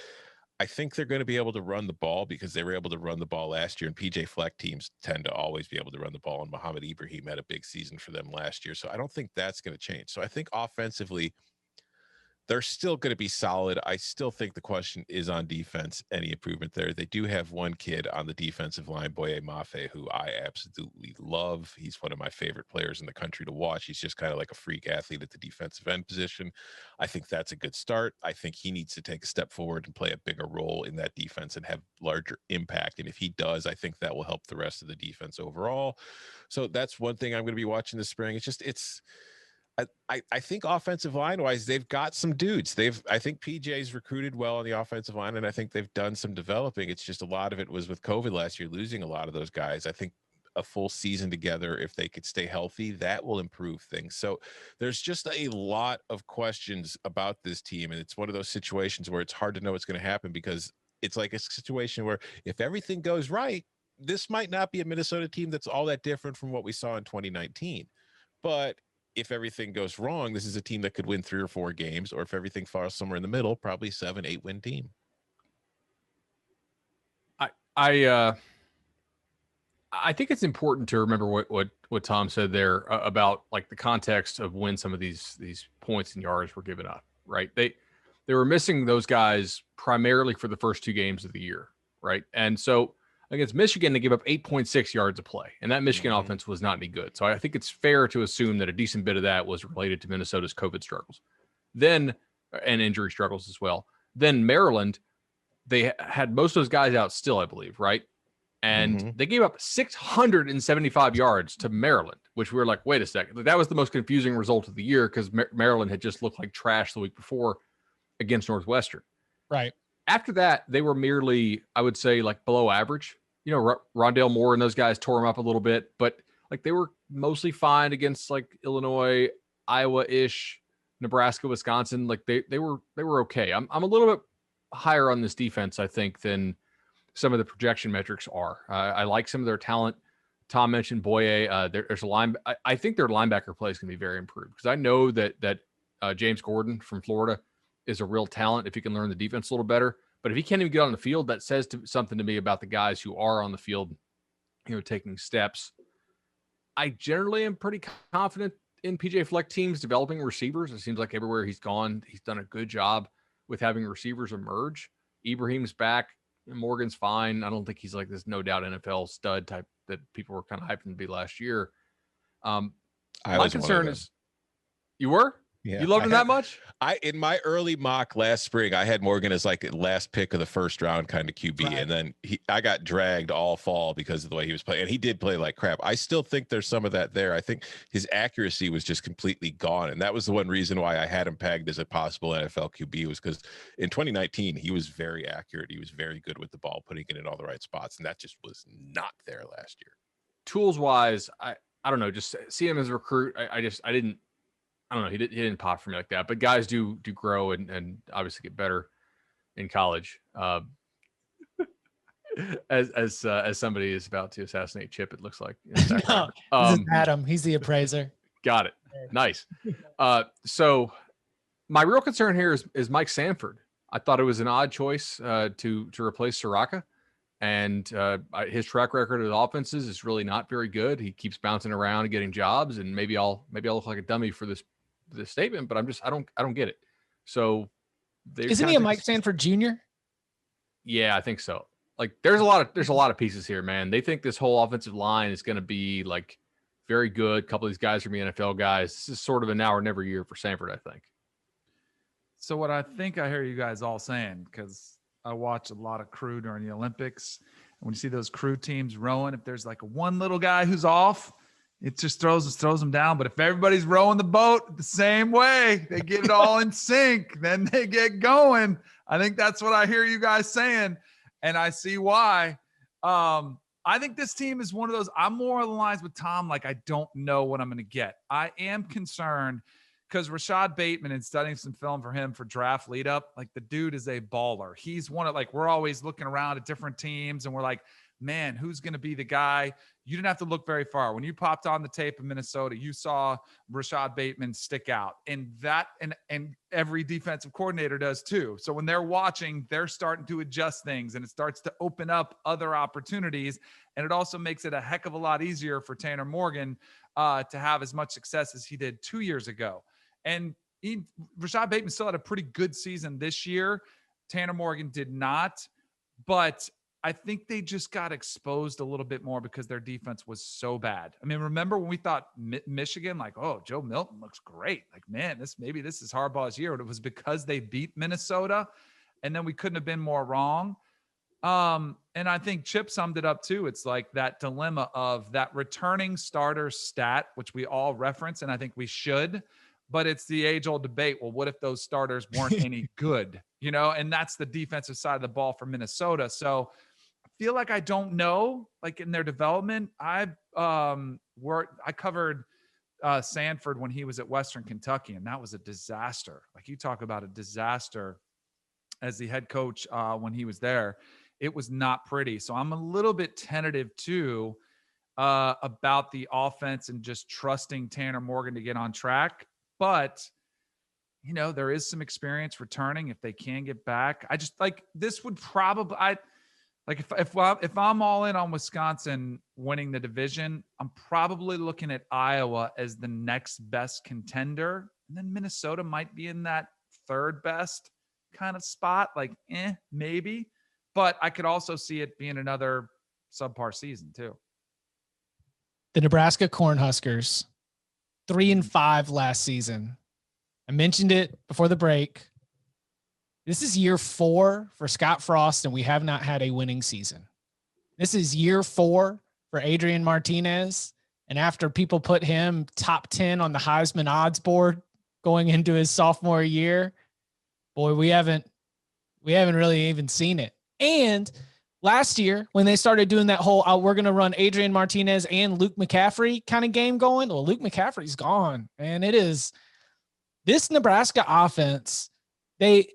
I think they're going to be able to run the ball because they were able to run the ball last year, and PJ Fleck teams tend to always be able to run the ball, and Mohamed Ibrahim had a big season for them last year. So I don't think that's going to change. So I think offensively, they're still going to be solid. I still think the question is on defense, any improvement there. They do have one kid on the defensive line, Boye Mafe, who I absolutely love. He's one of my favorite players in the country to watch. He's just kind of like a freak athlete at the defensive end position. I think that's a good start. I think he needs to take a step forward and play a bigger role in that defense and have larger impact. And if he does, I think that will help the rest of the defense overall. So that's one thing I'm going to be watching this spring. I think offensive line wise, they've got some dudes. I think PJ's recruited well on the offensive line, and I think they've done some developing. It's just a lot of it was with COVID last year, losing a lot of those guys. I think a full season together, if they could stay healthy, that will improve things. So there's just a lot of questions about this team. And it's one of those situations where it's hard to know what's going to happen, because it's like a situation where if everything goes right, this might not be a Minnesota team that's all that different from what we saw in 2019. But if everything goes wrong, this is a team that could win 3 or 4 games, or if everything falls somewhere in the middle, probably 7-8 win team. I think it's important to remember what Tom said there about like the context of when some of these points and yards were given up, right? They were missing those guys primarily for the first 2 games of the year, right? And so against Michigan, they gave up 8.6 yards of play, and that Michigan offense was not any good. So I think it's fair to assume that a decent bit of that was related to Minnesota's COVID struggles, and injury struggles as well. Then Maryland, they had most of those guys out still, I believe, right? And they gave up 675 yards to Maryland, which we were like, wait a second. That was the most confusing result of the year, because Maryland had just looked like trash the week before against Northwestern. Right. After that, they were merely, I would say, like below average. You know, Rondale Moore and those guys tore them up a little bit, but like they were mostly fine against like Illinois, Iowa-ish, Nebraska, Wisconsin. Like they were okay. I'm a little bit higher on this defense, I think, than some of the projection metrics are. I like some of their talent. Tom mentioned Boye. There's a line. I think their linebacker play is going to be very improved, because I know that James Gordon from Florida is a real talent if he can learn the defense a little better. But if he can't even get on the field, that says something to me about the guys who are on the field, you know, taking steps. I generally am pretty confident in PJ Fleck teams developing receivers. It seems like everywhere he's gone, he's done a good job with having receivers emerge. Ibrahim's back. Morgan's fine. I don't think he's like this no doubt NFL stud type that people were kind of hyping to be last year. My concern is, you were? Yeah, you loved him that much? In my early mock last spring, I had Morgan as like the last pick of the first round kind of QB. Right. And then I got dragged all fall because of the way he was playing. And he did play like crap. I still think there's some of that there. I think his accuracy was just completely gone. And that was the one reason why I had him pegged as a possible NFL QB, was because in 2019, he was very accurate. He was very good with the ball, putting it in all the right spots. And that just was not there last year. Tools wise, I don't know, just see him as a recruit. I don't know. He didn't pop for me like that, but guys do grow and obviously get better in college. As somebody is about to assassinate Chip, it looks like. No, this is Adam. He's the appraiser. Got it. Nice. So my real concern here is Mike Sanford. I thought it was an odd choice to replace Soraka, and his track record of offenses is really not very good. He keeps bouncing around and getting jobs, and maybe I'll look like a dummy for this statement, but I don't get it. So isn't he a Mike Sanford Jr.? Yeah, I think so. Like there's a lot of pieces here, man. They think this whole offensive line is going to be like very good. A couple of these guys are going to be NFL guys. This is sort of a now or never year for Sanford, I think. So what I think I hear you guys all saying, because I watch a lot of crew during the Olympics, and when you see those crew teams rowing, if there's like one little guy who's off, it just throws them down. But if everybody's rowing the boat the same way, they get it all in sync, then they get going. I think that's what I hear you guys saying, and I see why. I think this team is one of those, I'm more along the lines with Tom, like I don't know what I'm going to get. I am concerned because Rashad Bateman, and studying some film for him for draft lead up, like the dude is a baller. He's one of, like, we're always looking around at different teams and we're like, man, who's going to be the guy? You didn't have to look very far. When you popped on the tape in Minnesota, you saw Rashad Bateman stick out, and that, and every defensive coordinator does too. So when they're watching, they're starting to adjust things, and it starts to open up other opportunities. And it also makes it a heck of a lot easier for Tanner Morgan to have as much success as he did 2 years ago. And Rashad Bateman still had a pretty good season this year. Tanner Morgan did not, but I think they just got exposed a little bit more because their defense was so bad. I mean, remember when we thought Michigan, like, oh, Joe Milton looks great. Like, man, maybe this is Harbaugh's year. And it was because they beat Minnesota, and then we couldn't have been more wrong. And I think Chip summed it up too. It's like that dilemma of that returning starter stat, which we all reference, and I think we should, but it's the age-old debate. Well, what if those starters weren't any good? You know, and that's the defensive side of the ball for Minnesota. So I feel like I don't know, like in their development. I covered Sanford when he was at Western Kentucky, and that was a disaster. Like, you talk about a disaster as the head coach when he was there. It was not pretty. So I'm a little bit tentative too about the offense and just trusting Tanner Morgan to get on track. But, you know, there is some experience returning if they can get back. I just, like, this would probably, if I'm all in on Wisconsin winning the division, I'm probably looking at Iowa as the next best contender. And then Minnesota might be in that third best kind of spot, like, maybe. But I could also see it being another subpar season too. The Nebraska Cornhuskers, 3-5 last season. I mentioned it before the break. This is year 4 for Scott Frost, and we have not had a winning season. This is year 4 for Adrian Martinez. And after people put him top 10 on the Heisman odds board going into his sophomore year, boy, we haven't really even seen it. And last year, when they started doing that whole, we're going to run Adrian Martinez and Luke McCaffrey kind of game going, well, Luke McCaffrey's gone. And it is this Nebraska offense. I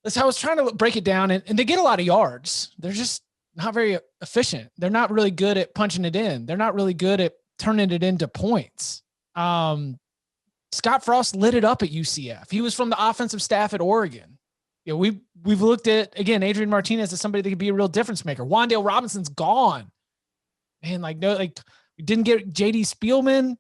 was trying to break it down, and they get a lot of yards. They're just not very efficient. They're not really good at punching it in. They're not really good at turning it into points. Scott Frost lit it up at UCF. He was from the offensive staff at Oregon. Yeah, we've looked at, again, Adrian Martinez as somebody that could be a real difference maker. Wandale Robinson's gone. Man, we didn't get JD Spielman. I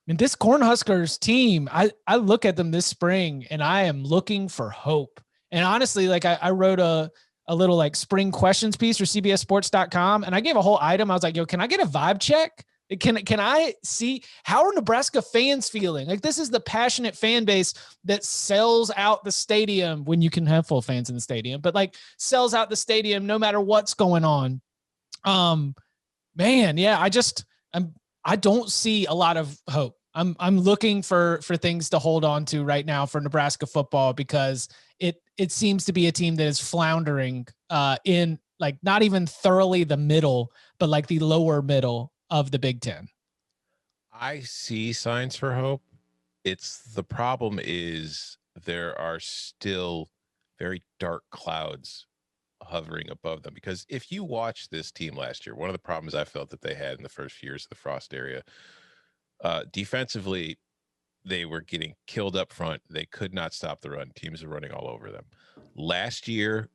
mean, this Cornhuskers team, I look at them this spring and I am looking for hope. And honestly, like I wrote a a little like spring questions piece for CBSSports.com. And I gave a whole item. I was like, yo, can I get a vibe check? Can I see how are Nebraska fans feeling? Like, this is the passionate fan base that sells out the stadium when you can have full fans in the stadium, but like sells out the stadium no matter what's going on. Man, yeah, I don't see a lot of hope. I'm looking for things to hold on to right now for Nebraska football, because it seems to be a team that is floundering in like not even thoroughly the middle, but like the lower middle of the Big Ten. I see signs for hope. The problem is there are still very dark clouds hovering above them, because if you watch this team last year, one of the problems I felt that they had in the first few years of the Frost area, defensively, they were getting killed up front. They could not stop the run. Teams were running all over them. Last year,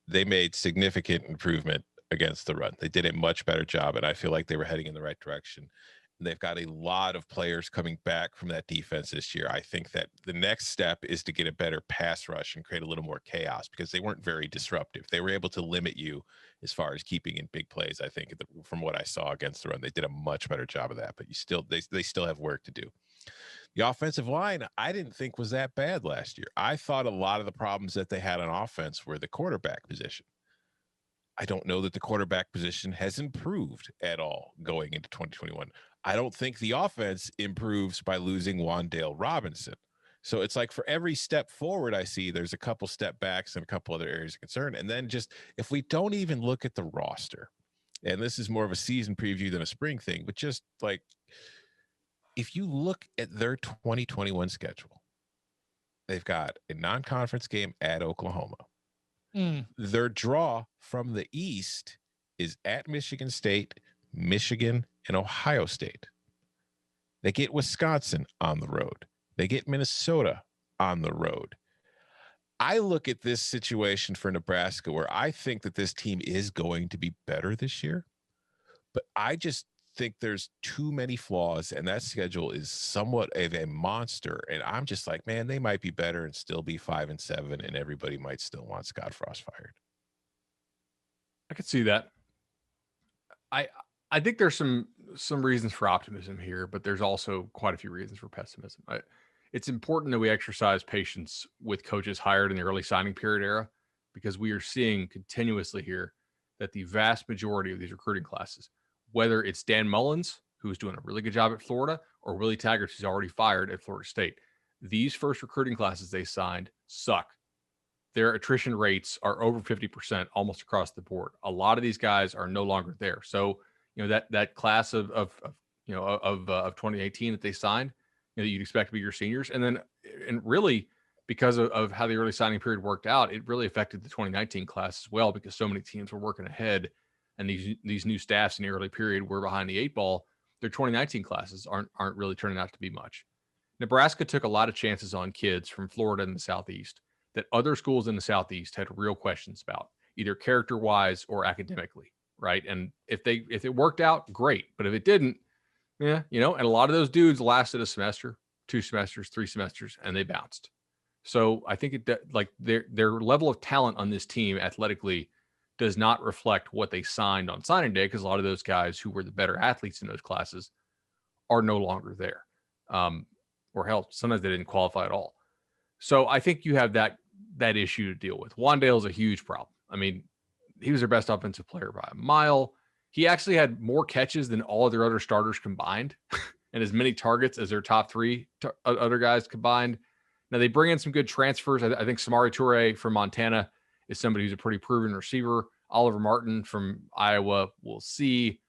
they made significant improvement against the run. They did a much better job, and I feel like they were heading in the right direction. And they've got a lot of players coming back from that defense this year. I think that the next step is to get a better pass rush and create a little more chaos, because they weren't very disruptive. They were able to limit you as far as keeping in big plays. I think from what I saw against the run, they did a much better job of that, but they still have work to do. The offensive line, I didn't think was that bad last year. I thought a lot of the problems that they had on offense were the quarterback position. I don't know that the quarterback position has improved at all going into 2021. I don't think the offense improves by losing Rondale Robinson. So it's like for every step forward I see, there's a couple step backs and a couple other areas of concern. And then just if we don't even look at the roster, and this is more of a season preview than a spring thing, but just like if you look at their 2021 schedule, they've got a non-conference game at Oklahoma. Their draw from the East is at Michigan State, Michigan, and Ohio State. They get Wisconsin on the road. They get Minnesota on the road. I look at this situation for Nebraska where I think that this team is going to be better this year, but I just think there's too many flaws, and that schedule is somewhat of a monster. And I'm just like, man, they might be better and still be 5-7, and everybody might still want Scott Frost fired. I could see that. I think there's some reasons for optimism here, but there's also quite a few reasons for pessimism. It's important that we exercise patience with coaches hired in the early signing period era, because we are seeing continuously here that the vast majority of these recruiting classes, whether it's Dan Mullins, who's doing a really good job at Florida, or Willie Taggart, who's already fired at Florida State, these first recruiting classes they signed suck. Their attrition rates are over 50% almost across the board. A lot of these guys are no longer there. So, that class of 2018 that they signed, that you'd expect to be your seniors. And really because of how the early signing period worked out, it really affected the 2019 class as well, because so many teams were working ahead. And these new staffs in the early period were behind the 8 ball. Their 2019 classes aren't really turning out to be much. Nebraska took a lot of chances on kids from Florida and the Southeast that other schools in the Southeast had real questions about, either character-wise or academically, right? And if it worked out, great. But if it didn't, and a lot of those dudes lasted a semester, 2 semesters, 3 semesters, and they bounced. So I think their level of talent on this team athletically does not reflect what they signed on signing day, because a lot of those guys who were the better athletes in those classes are no longer there. Or hell, sometimes they didn't qualify at all. So I think you have that issue to deal with. Wandale is a huge problem. I mean, he was their best offensive player by a mile. He actually had more catches than all of their other starters combined and as many targets as their top 3 other guys combined. Now, they bring in some good transfers. I think Samari Toure from Montana is somebody who's a pretty proven receiver. Oliver Martin from Iowa, we'll see.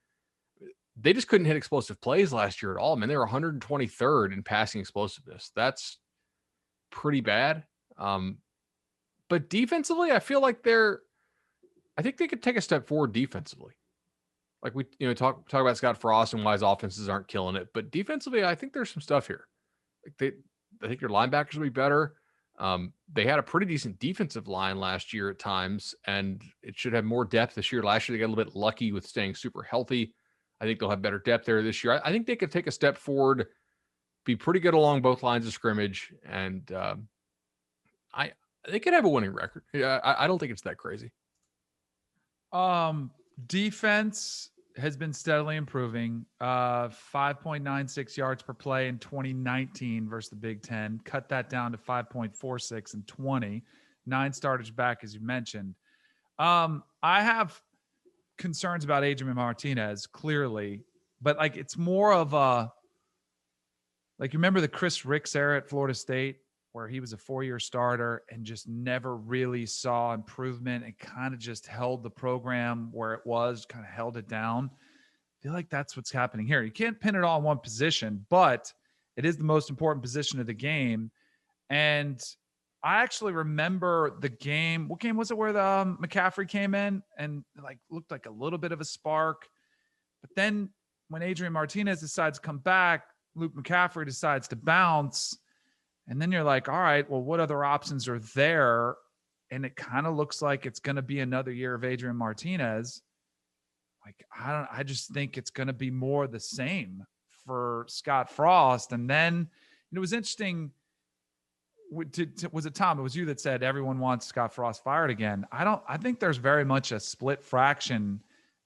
They just couldn't hit explosive plays last year at all. Man, they were 123rd in passing explosiveness. That's pretty bad. But defensively, I feel like I think they could take a step forward defensively. Like we talk about Scott Frost and why his offenses aren't killing it. But defensively, I think there's some stuff here. I think their linebackers will be better. They had a pretty decent defensive line last year at times, and it should have more depth this year. Last year, they got a little bit lucky with staying super healthy. I think they'll have better depth there this year. I think they could take a step forward, be pretty good along both lines of scrimmage, and they could have a winning record. I don't think it's that crazy. Defense has been steadily improving. 5.96 yards per play in 2019 versus the Big Ten. Cut that down to 5.46 in 20. 9 starters back, as you mentioned. I have concerns about Adrian Martinez, clearly, but like it's more of a like you remember the Chris Ricks era at Florida State, where he was a 4-year starter and just never really saw improvement and kind of just held the program where it was, kind of held it down. I feel like that's what's happening here. You can't pin it all on one position, but it is the most important position of the game. And I actually remember the game. What game was it where the McCaffrey came in and like looked like a little bit of a spark? But then when Adrian Martinez decides to come back, Luke McCaffrey decides to bounce. And then you're like, all right, well, what other options are there? And it kind of looks like it's going to be another year of Adrian Martinez. Like, I just think it's going to be more the same for Scott Frost. And then it was interesting. Was it Tom? It was you that said everyone wants Scott Frost fired again. I think there's very much a split fraction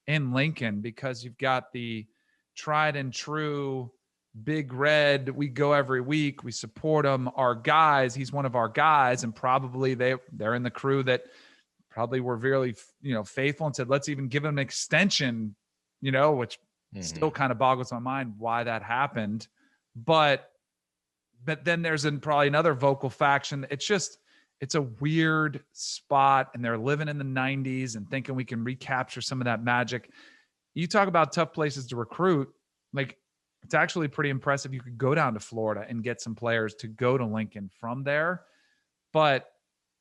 in Lincoln, because you've got the tried and true Big Red, we go every week, we support him, our guys, he's one of our guys, and probably they're in the crew that probably were really faithful and said, let's even give him an extension, which still kind of boggles my mind why that happened. But then there's probably another vocal faction. It's a weird spot, and they're living in the 90s and thinking we can recapture some of that magic. You talk about tough places to recruit, like, it's actually pretty impressive. You could go down to Florida and get some players to go to Lincoln from there. But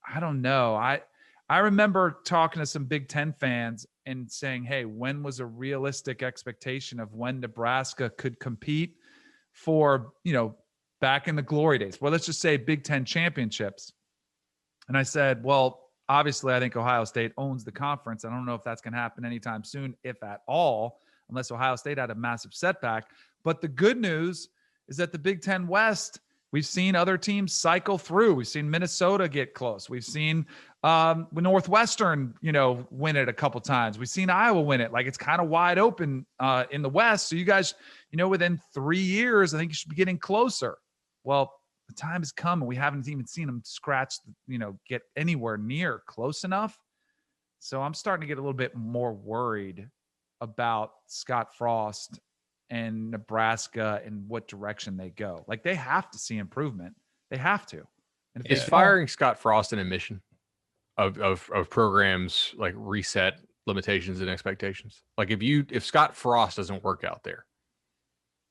I don't know. I remember talking to some Big Ten fans and saying, hey, when was a realistic expectation of when Nebraska could compete for, back in the glory days? Well, let's just say Big Ten championships. And I said, well, obviously, I think Ohio State owns the conference. I don't know if that's going to happen anytime soon, if at all, unless Ohio State had a massive setback. But the good news is that the Big Ten West, we've seen other teams cycle through. We've seen Minnesota get close. We've seen Northwestern, win it a couple times. We've seen Iowa win it. Like, it's kind of wide open in the West. So you guys, within 3 years, I think you should be getting closer. Well, the time has come, and we haven't even seen them scratch, get anywhere near close enough. So I'm starting to get a little bit more worried about Scott Frost and Nebraska and what direction they go. Like, they have to see improvement. They have to. And is firing Scott Frost an admission of programs like reset limitations and expectations? Like, if Scott Frost doesn't work out there,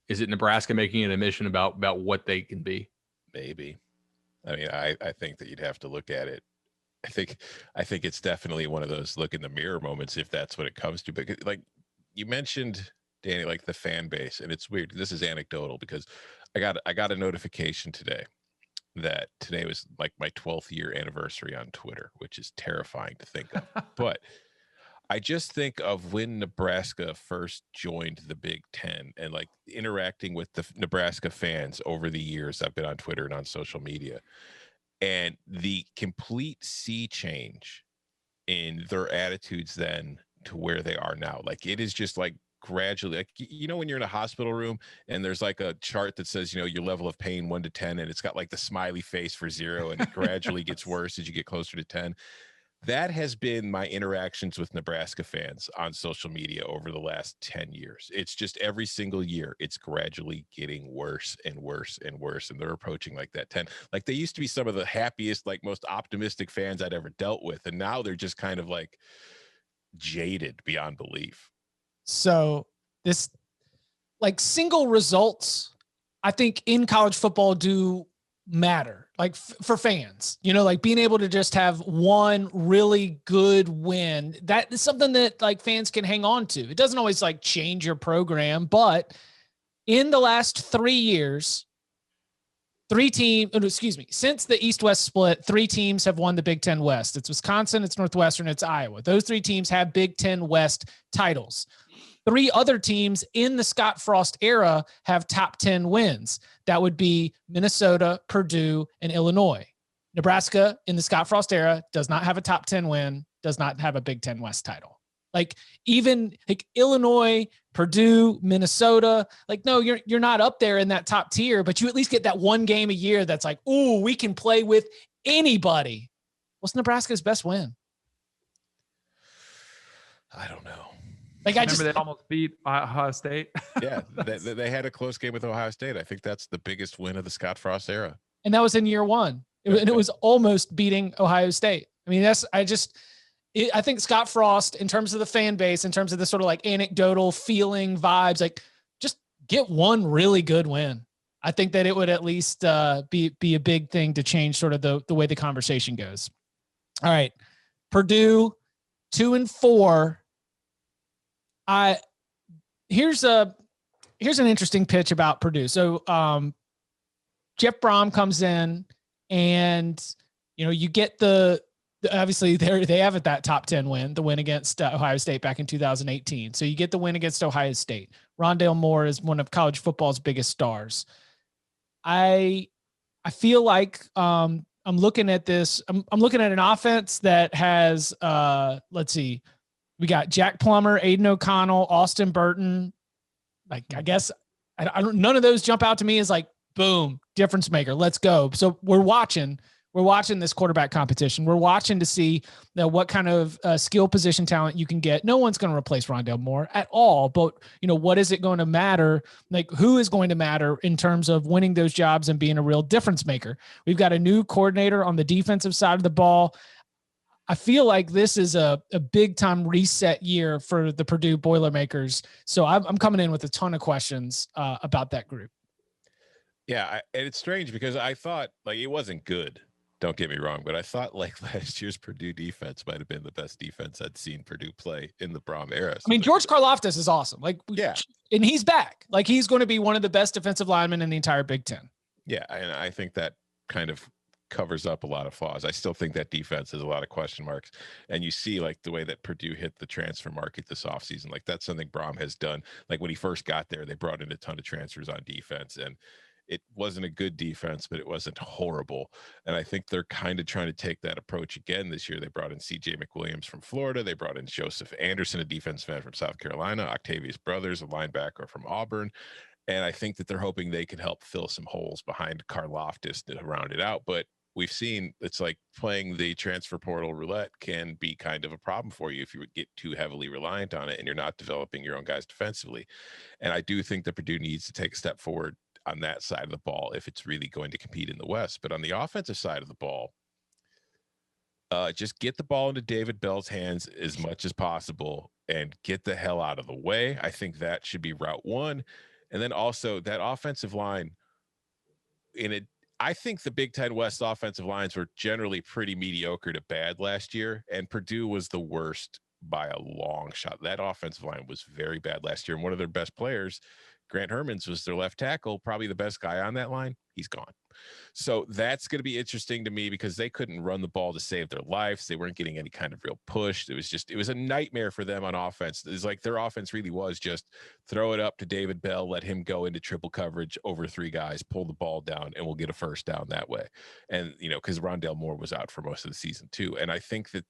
is it Nebraska making an admission about what they can be? Maybe. I mean, I think that you'd have to look at it. I think it's definitely one of those look in the mirror moments, if that's what it comes to. But like you mentioned, Danny, like the fan base, and it's weird. This is anecdotal because I got a notification today that today was like my 12th year anniversary on Twitter, which is terrifying to think of. But I just think of when Nebraska first joined the Big Ten and like interacting with the Nebraska fans over the years. I've been on Twitter and on social media, and the complete sea change in their attitudes then to where they are now. Like, it is just like gradually, like, when you're in a hospital room and there's like a chart that says, your level of pain 1 to 10, and it's got like the smiley face for 0, and it gradually gets worse as you get closer to 10. That has been my interactions with Nebraska fans on social media over the last 10 years. It's just every single year, it's gradually getting worse and worse and worse. And they're approaching like that 10. Like, they used to be some of the happiest, like most optimistic fans I'd ever dealt with. And now they're just kind of like jaded beyond belief. So this, like, single results, I think in college football do matter, like for fans, like being able to just have one really good win. That is something that like fans can hang on to. It doesn't always like change your program, but in the last 3 years, since the East-West split, 3 teams have won the Big Ten West. It's Wisconsin, it's Northwestern, it's Iowa. Those 3 teams have Big Ten West titles. 3 other teams in the Scott Frost era have top 10 wins. That would be Minnesota, Purdue, and Illinois. Nebraska in the Scott Frost era does not have a top 10 win, does not have a Big Ten West title. Like even like Illinois, Purdue, Minnesota, like, no, you're not up there in that top tier, but you at least get that one game a year that's like, ooh, we can play with anybody. What's Nebraska's best win? I don't know. Like, Remember they almost beat Ohio State. Yeah, they had a close game with Ohio State. I think that's the biggest win of the Scott Frost era. And that was in year one. And it was almost beating Ohio State. I mean, I think Scott Frost, in terms of the fan base, in terms of the sort of like anecdotal feeling vibes, like just get one really good win. I think that it would at least be a big thing to change sort of the way the conversation goes. All right. Purdue 2-4. Here's an interesting pitch about Purdue. So Jeff Brohm comes in, and you get obviously they have that top 10 win, the win against Ohio State back in 2018. So you get the win against Ohio State. Rondale Moore is one of college football's biggest stars. I feel like I'm looking at this. I'm looking at an offense that has let's see. We got Jack Plummer, Aiden O'Connell, Austin Burton. Like, I guess none of those jump out to me as like, boom, difference maker. Let's go. So we're watching this quarterback competition. We're watching to see what kind of skill position talent you can get. No one's going to replace Rondale Moore at all, but what is it going to matter? Like, who is going to matter in terms of winning those jobs and being a real difference maker? We've got a new coordinator on the defensive side of the ball. I feel like this is a big time reset year for the Purdue Boilermakers. So I'm coming in with a ton of questions about that group. Yeah. And it's strange because I thought like it wasn't good. Don't get me wrong, but I thought like last year's Purdue defense might've been the best defense I'd seen Purdue play in the Brohm era. So I mean, George Karlaftis is awesome. Like, yeah, and he's back. Like, he's going to be one of the best defensive linemen in the entire Big Ten. Yeah. And I think that kind of covers up a lot of flaws. I still think that defense has a lot of question marks, and you see like the way that Purdue hit the transfer market this offseason. Like, that's something Brohm has done. Like, when he first got there, they brought in a ton of transfers on defense, and it wasn't a good defense, but it wasn't horrible. And I think they're kind of trying to take that approach again this year. They brought in CJ McWilliams from Florida. They brought in Joseph Anderson, a defensive end from South Carolina, Octavius Brothers, a linebacker from Auburn. And I think that they're hoping they can help fill some holes behind Karlaftis to round it out. But we've seen it's like playing the transfer portal roulette can be kind of a problem for you if you would get too heavily reliant on it and you're not developing your own guys defensively. And I do think that Purdue needs to take a step forward on that side of the ball if it's really going to compete in the West. But on the offensive side of the ball, just get the ball into David Bell's hands as much as possible and get the hell out of the way. I think that should be route one. And then also that offensive line I think the Big Ten West offensive lines were generally pretty mediocre to bad last year, and Purdue was the worst by a long shot. That offensive line was very bad last year, and one of their best players, Grant Hermans, was their left tackle, probably the best guy on that line. He's gone. So that's going to be interesting to me because they couldn't run the ball to save their lives. They weren't getting any kind of real push. It was a nightmare for them on offense. It's like their offense really was just throw it up to David Bell, let him go into triple coverage over three guys, pull the ball down, and we'll get a first down that way. And, because Rondale Moore was out for most of the season too. And I think that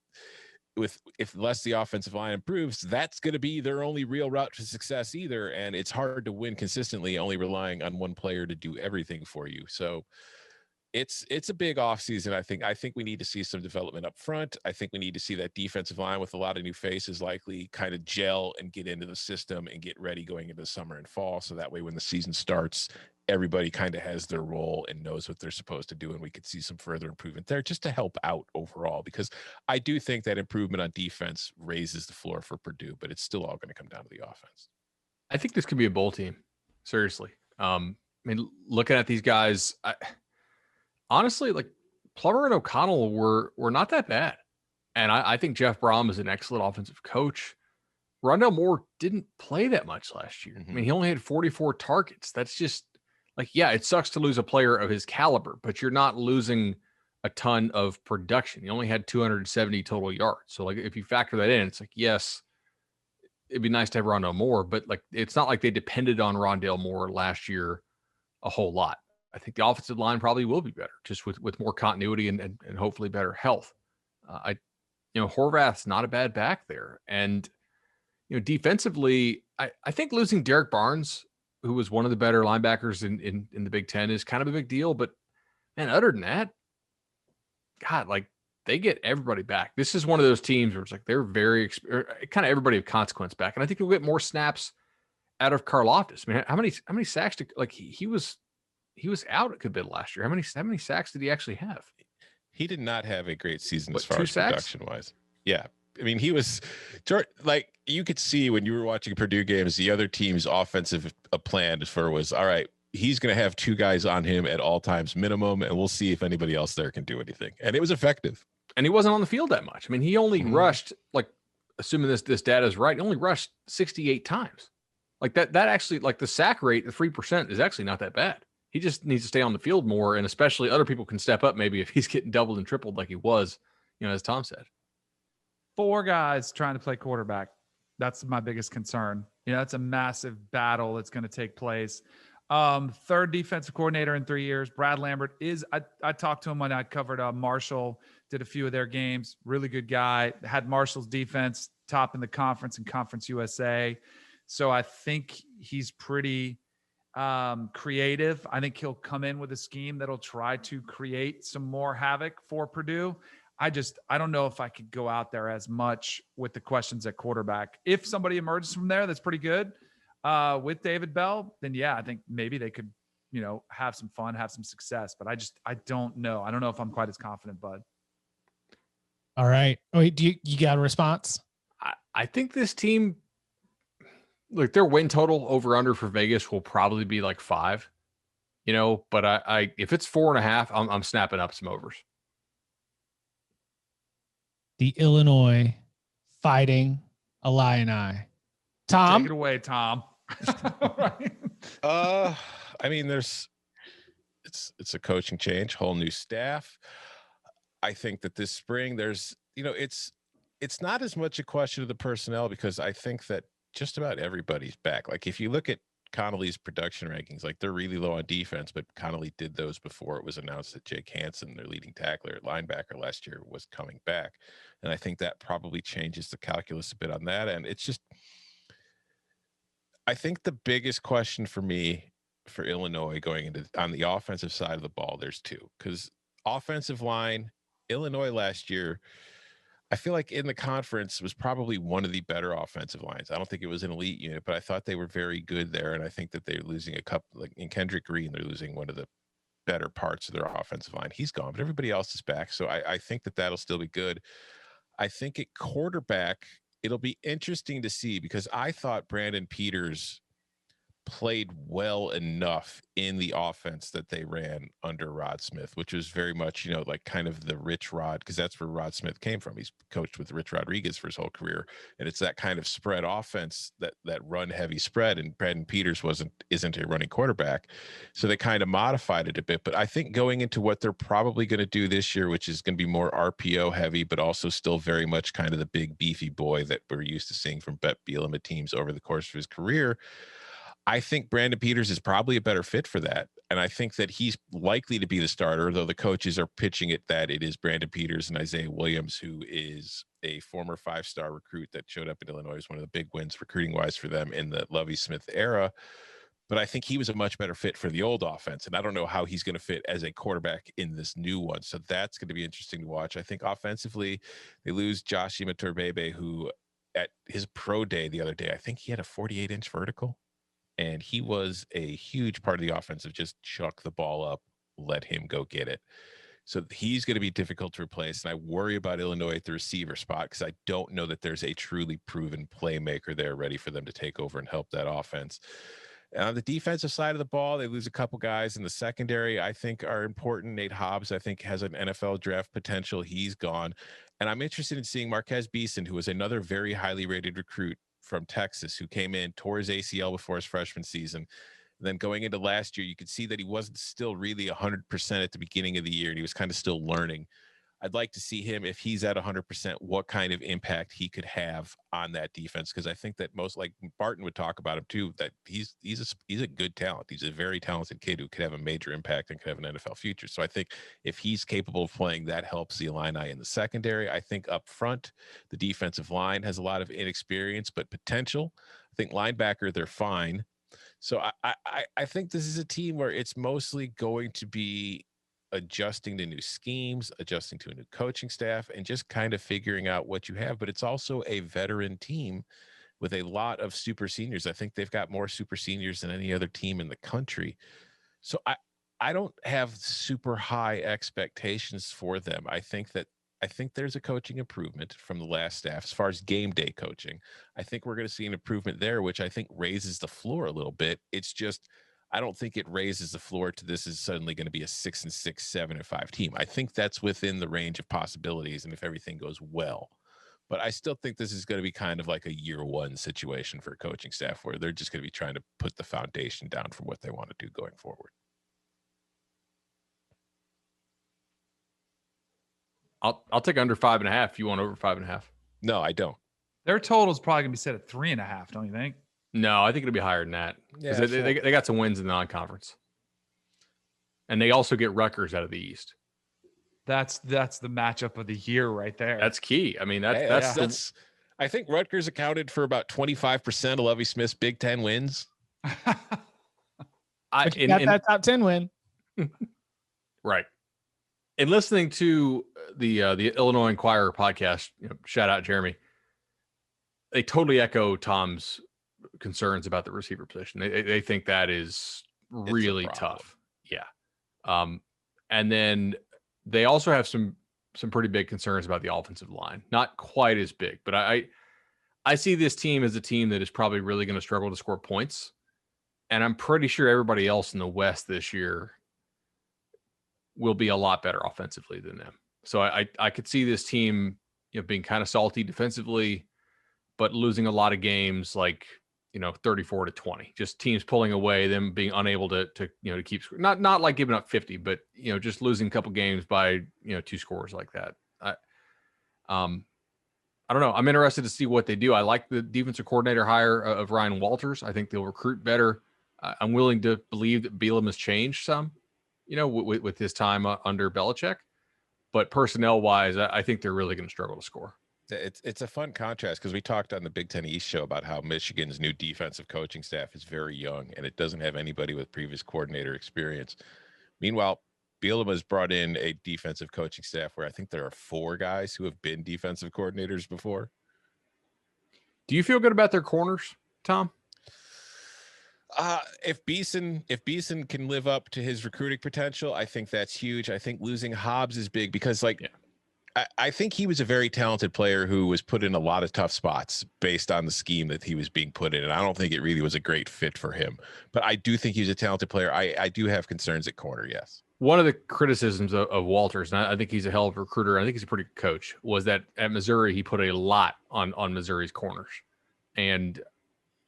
unless the offensive line improves, that's going to be their only real route to success either. And it's hard to win consistently, only relying on one player to do everything for you. So it's a big offseason. I think we need to see some development up front. I think we need to see that defensive line with a lot of new faces likely kind of gel and get into the system and get ready going into the summer and fall. So that way, when the season starts, everybody kind of has their role and knows what they're supposed to do. And we could see some further improvement there just to help out overall, because I do think that improvement on defense raises the floor for Purdue, but it's still all going to come down to the offense. I think this could be a bowl team. Seriously. I mean, looking at these guys, honestly, like Plummer and O'Connell were not that bad. And I think Jeff Brohm is an excellent offensive coach. Rondale Moore didn't play that much last year. I mean, he only had 44 targets. That's just, like, yeah, it sucks to lose a player of his caliber, but you're not losing a ton of production. He only had 270 total yards. So, like, if you factor that in, it's like, yes, it'd be nice to have Rondale Moore, but, like, it's not like they depended on Rondale Moore last year a whole lot. I think the offensive line probably will be better, just with more continuity and hopefully better health. Horvath's not a bad back there. And defensively, I think losing Derek Barnes, who was one of the better linebackers in the Big Ten, is kind of a big deal. But man, other than that, God, like they get everybody back. This is one of those teams where it's like they're very kind of everybody of consequence back, and I think you'll get more snaps out of Karlaftis. I mean, how many sacks did he was out at Kabid last year? How many sacks did he actually have? He did not have a great season as What, far as sacks? production wise. Yeah. I mean, he was like you could see when you were watching Purdue games, the other team's offensive plan was all right. He's going to have 2 guys on him at all times minimum, and we'll see if anybody else there can do anything. And it was effective. And he wasn't on the field that much. I mean, he only rushed, like, assuming this data is right, he only rushed 68 times. Like that actually, like the sack rate, the 3% is actually not that bad. He just needs to stay on the field more, and especially other people can step up maybe if he's getting doubled and tripled like he was, as Tom said. 4 guys trying to play quarterback. That's my biggest concern. That's a massive battle that's going to take place. 3rd defensive coordinator in 3 years. Brad Lambert I talked to him when I covered Marshall, did a few of their games. Really good guy. Had Marshall's defense top in the conference and Conference USA. So I think he's pretty creative. I think he'll come in with a scheme that'll try to create some more havoc for Purdue. I don't know if I could go out there as much with the questions at quarterback. If somebody emerges from there that's pretty good with David Bell, then yeah, I think maybe they could, have some fun, have some success. But I don't know. I don't know if I'm quite as confident, Bud. All right. Wait, you got a response? I think this team, look, their win total over under for Vegas will probably be like 5, but I if it's 4.5, I'm snapping up some overs. The Illinois Fighting Illini. Tom, take it away, Tom. I mean, it's a coaching change, whole new staff. I think that this spring there's, it's not as much a question of the personnel because I think that just about everybody's back. Like if you look at Connolly's production rankings, like they're really low on defense, but Connolly did those before it was announced that Jake Hansen, their leading tackler at linebacker last year, was coming back. And I think that probably changes the calculus a bit on that. And it's just, I think the biggest question for me for Illinois going into on the offensive side of the ball, there's 2, because offensive line, Illinois last year, I feel like in the conference was probably one of the better offensive lines. I don't think it was an elite unit, but I thought they were very good there. And I think that they're losing a couple, like in Kendrick Green, they're losing one of the better parts of their offensive line. He's gone, but everybody else is back. So I think that that'll still be good. I think at quarterback, it'll be interesting to see because I thought Brandon Peters played well enough in the offense that they ran under Rod Smith, which was very much, like kind of the Rich Rod, because that's where Rod Smith came from. He's coached with Rich Rodriguez for his whole career. And it's that kind of spread offense, that run heavy spread. And Brandon Peters isn't a running quarterback. So they kind of modified it a bit. But I think going into what they're probably going to do this year, which is going to be more RPO heavy, but also still very much kind of the big beefy boy that we're used to seeing from Bret Bielema teams over the course of his career. I think Brandon Peters is probably a better fit for that. And I think that he's likely to be the starter, though the coaches are pitching it that it is Brandon Peters and Isaiah Williams, who is a former 5-star recruit that showed up in Illinois. As one of the big wins recruiting-wise for them in the Lovie Smith era. But I think he was a much better fit for the old offense. And I don't know how he's going to fit as a quarterback in this new one. So that's going to be interesting to watch. I think offensively, they lose Josh Imatorbhebhe, who at his pro day the other day, I think he had a 48-inch vertical. And he was a huge part of the offense of just chuck the ball up, let him go get it. So he's going to be difficult to replace. And I worry about Illinois at the receiver spot because I don't know that there's a truly proven playmaker there ready for them to take over and help that offense. And on the defensive side of the ball, they lose a couple guys in the secondary I think are important. Nate Hobbs, I think, has an NFL draft potential. He's gone. And I'm interested in seeing Marquez Beeson, who was another very highly rated recruit from Texas, who came in, tore his ACL before his freshman season. And then going into last year, you could see that he wasn't still really 100% at the beginning of the year, and he was kind of still learning. I'd like to see him, if he's at 100%, what kind of impact he could have on that defense. Because I think that most, like Barton would talk about him too, that he's a good talent. He's a very talented kid who could have a major impact and could have an NFL future. So I think if he's capable of playing, that helps the Illini in the secondary. I think up front, the defensive line has a lot of inexperience, but potential. I think linebacker, they're fine. So I think this is a team where it's mostly going to be adjusting to new schemes, adjusting to a new coaching staff, and just kind of figuring out what you have. But it's also a veteran team with a lot of super seniors. I think they've got more super seniors than any other team in the country. So I don't have super high expectations for them. I think there's a coaching improvement from the last staff as far as game day coaching. I think we're going to see an improvement there, which I think raises the floor a little bit. It's just, I don't think it raises the floor to this is suddenly going to be a 6-6, 7-5 team. I think that's within the range of possibilities, and if everything goes well. But I still think this is going to be kind of like a year one situation for a coaching staff where they're just going to be trying to put the foundation down for what they want to do going forward. I'll take under 5.5 if you want over 5.5. No, I don't. Their total is probably going to be set at 3.5, don't you think? No, I think it'll be higher than that. Yeah, they got some wins in the non-conference. And they also get Rutgers out of the East. That's the matchup of the year right there. That's key. I mean, that's I think Rutgers accounted for about 25% of Lovie Smith's Big Ten wins. That top 10 win. Right. And listening to the Illinois Inquirer podcast, shout out Jeremy, they totally echo Tom's concerns about the receiver position. They think that is really tough. Yeah. And then they also have some pretty big concerns about the offensive line. Not quite as big, but I see this team as a team that is probably really going to struggle to score points. And I'm pretty sure everybody else in the West this year will be a lot better offensively than them. So I could see this team, being kind of salty defensively, but losing a lot of games, like, 34-20, just teams pulling away, them being unable to keep, not like giving up 50, but, just losing a couple games by, 2 scores like that. I don't know. I'm interested to see what they do. I like the defensive coordinator hire of Ryan Walters. I think they'll recruit better. I'm willing to believe that Bielema has changed some, with his time under Belichick, but personnel wise, I think they're really going to struggle to score. It's a fun contrast because we talked on the Big Ten East show about how Michigan's new defensive coaching staff is very young and it doesn't have anybody with previous coordinator experience. Meanwhile, Bielema's brought in a defensive coaching staff where I think there are 4 guys who have been defensive coordinators before. Do you feel good about their corners, Tom? If Beeson can live up to his recruiting potential, I think that's huge. I think losing Hobbs is big because, I think he was a very talented player who was put in a lot of tough spots based on the scheme that he was being put in. And I don't think it really was a great fit for him. But I do think he's a talented player. I do have concerns at corner, yes. One of the criticisms of Walters, and I think he's a hell of a recruiter, I think he's a pretty good coach, was that at Missouri, he put a lot on Missouri's corners. And,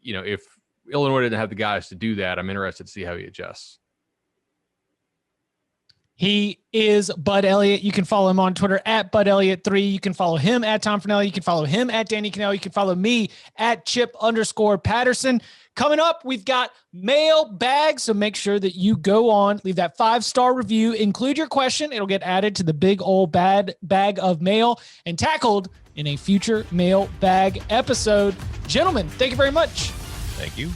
if Illinois didn't have the guys to do that, I'm interested to see how he adjusts. He is Bud Elliott. You can follow him on Twitter at BudElliott3. You can follow him at Tom Fornelli. You can follow him at Danny Cannell. You can follow me at Chip_Patterson. Coming up, we've got mailbag. So make sure that you go on, leave that 5-star review, include your question. It'll get added to the big old bag of mail and tackled in a future mailbag episode. Gentlemen, thank you very much. Thank you.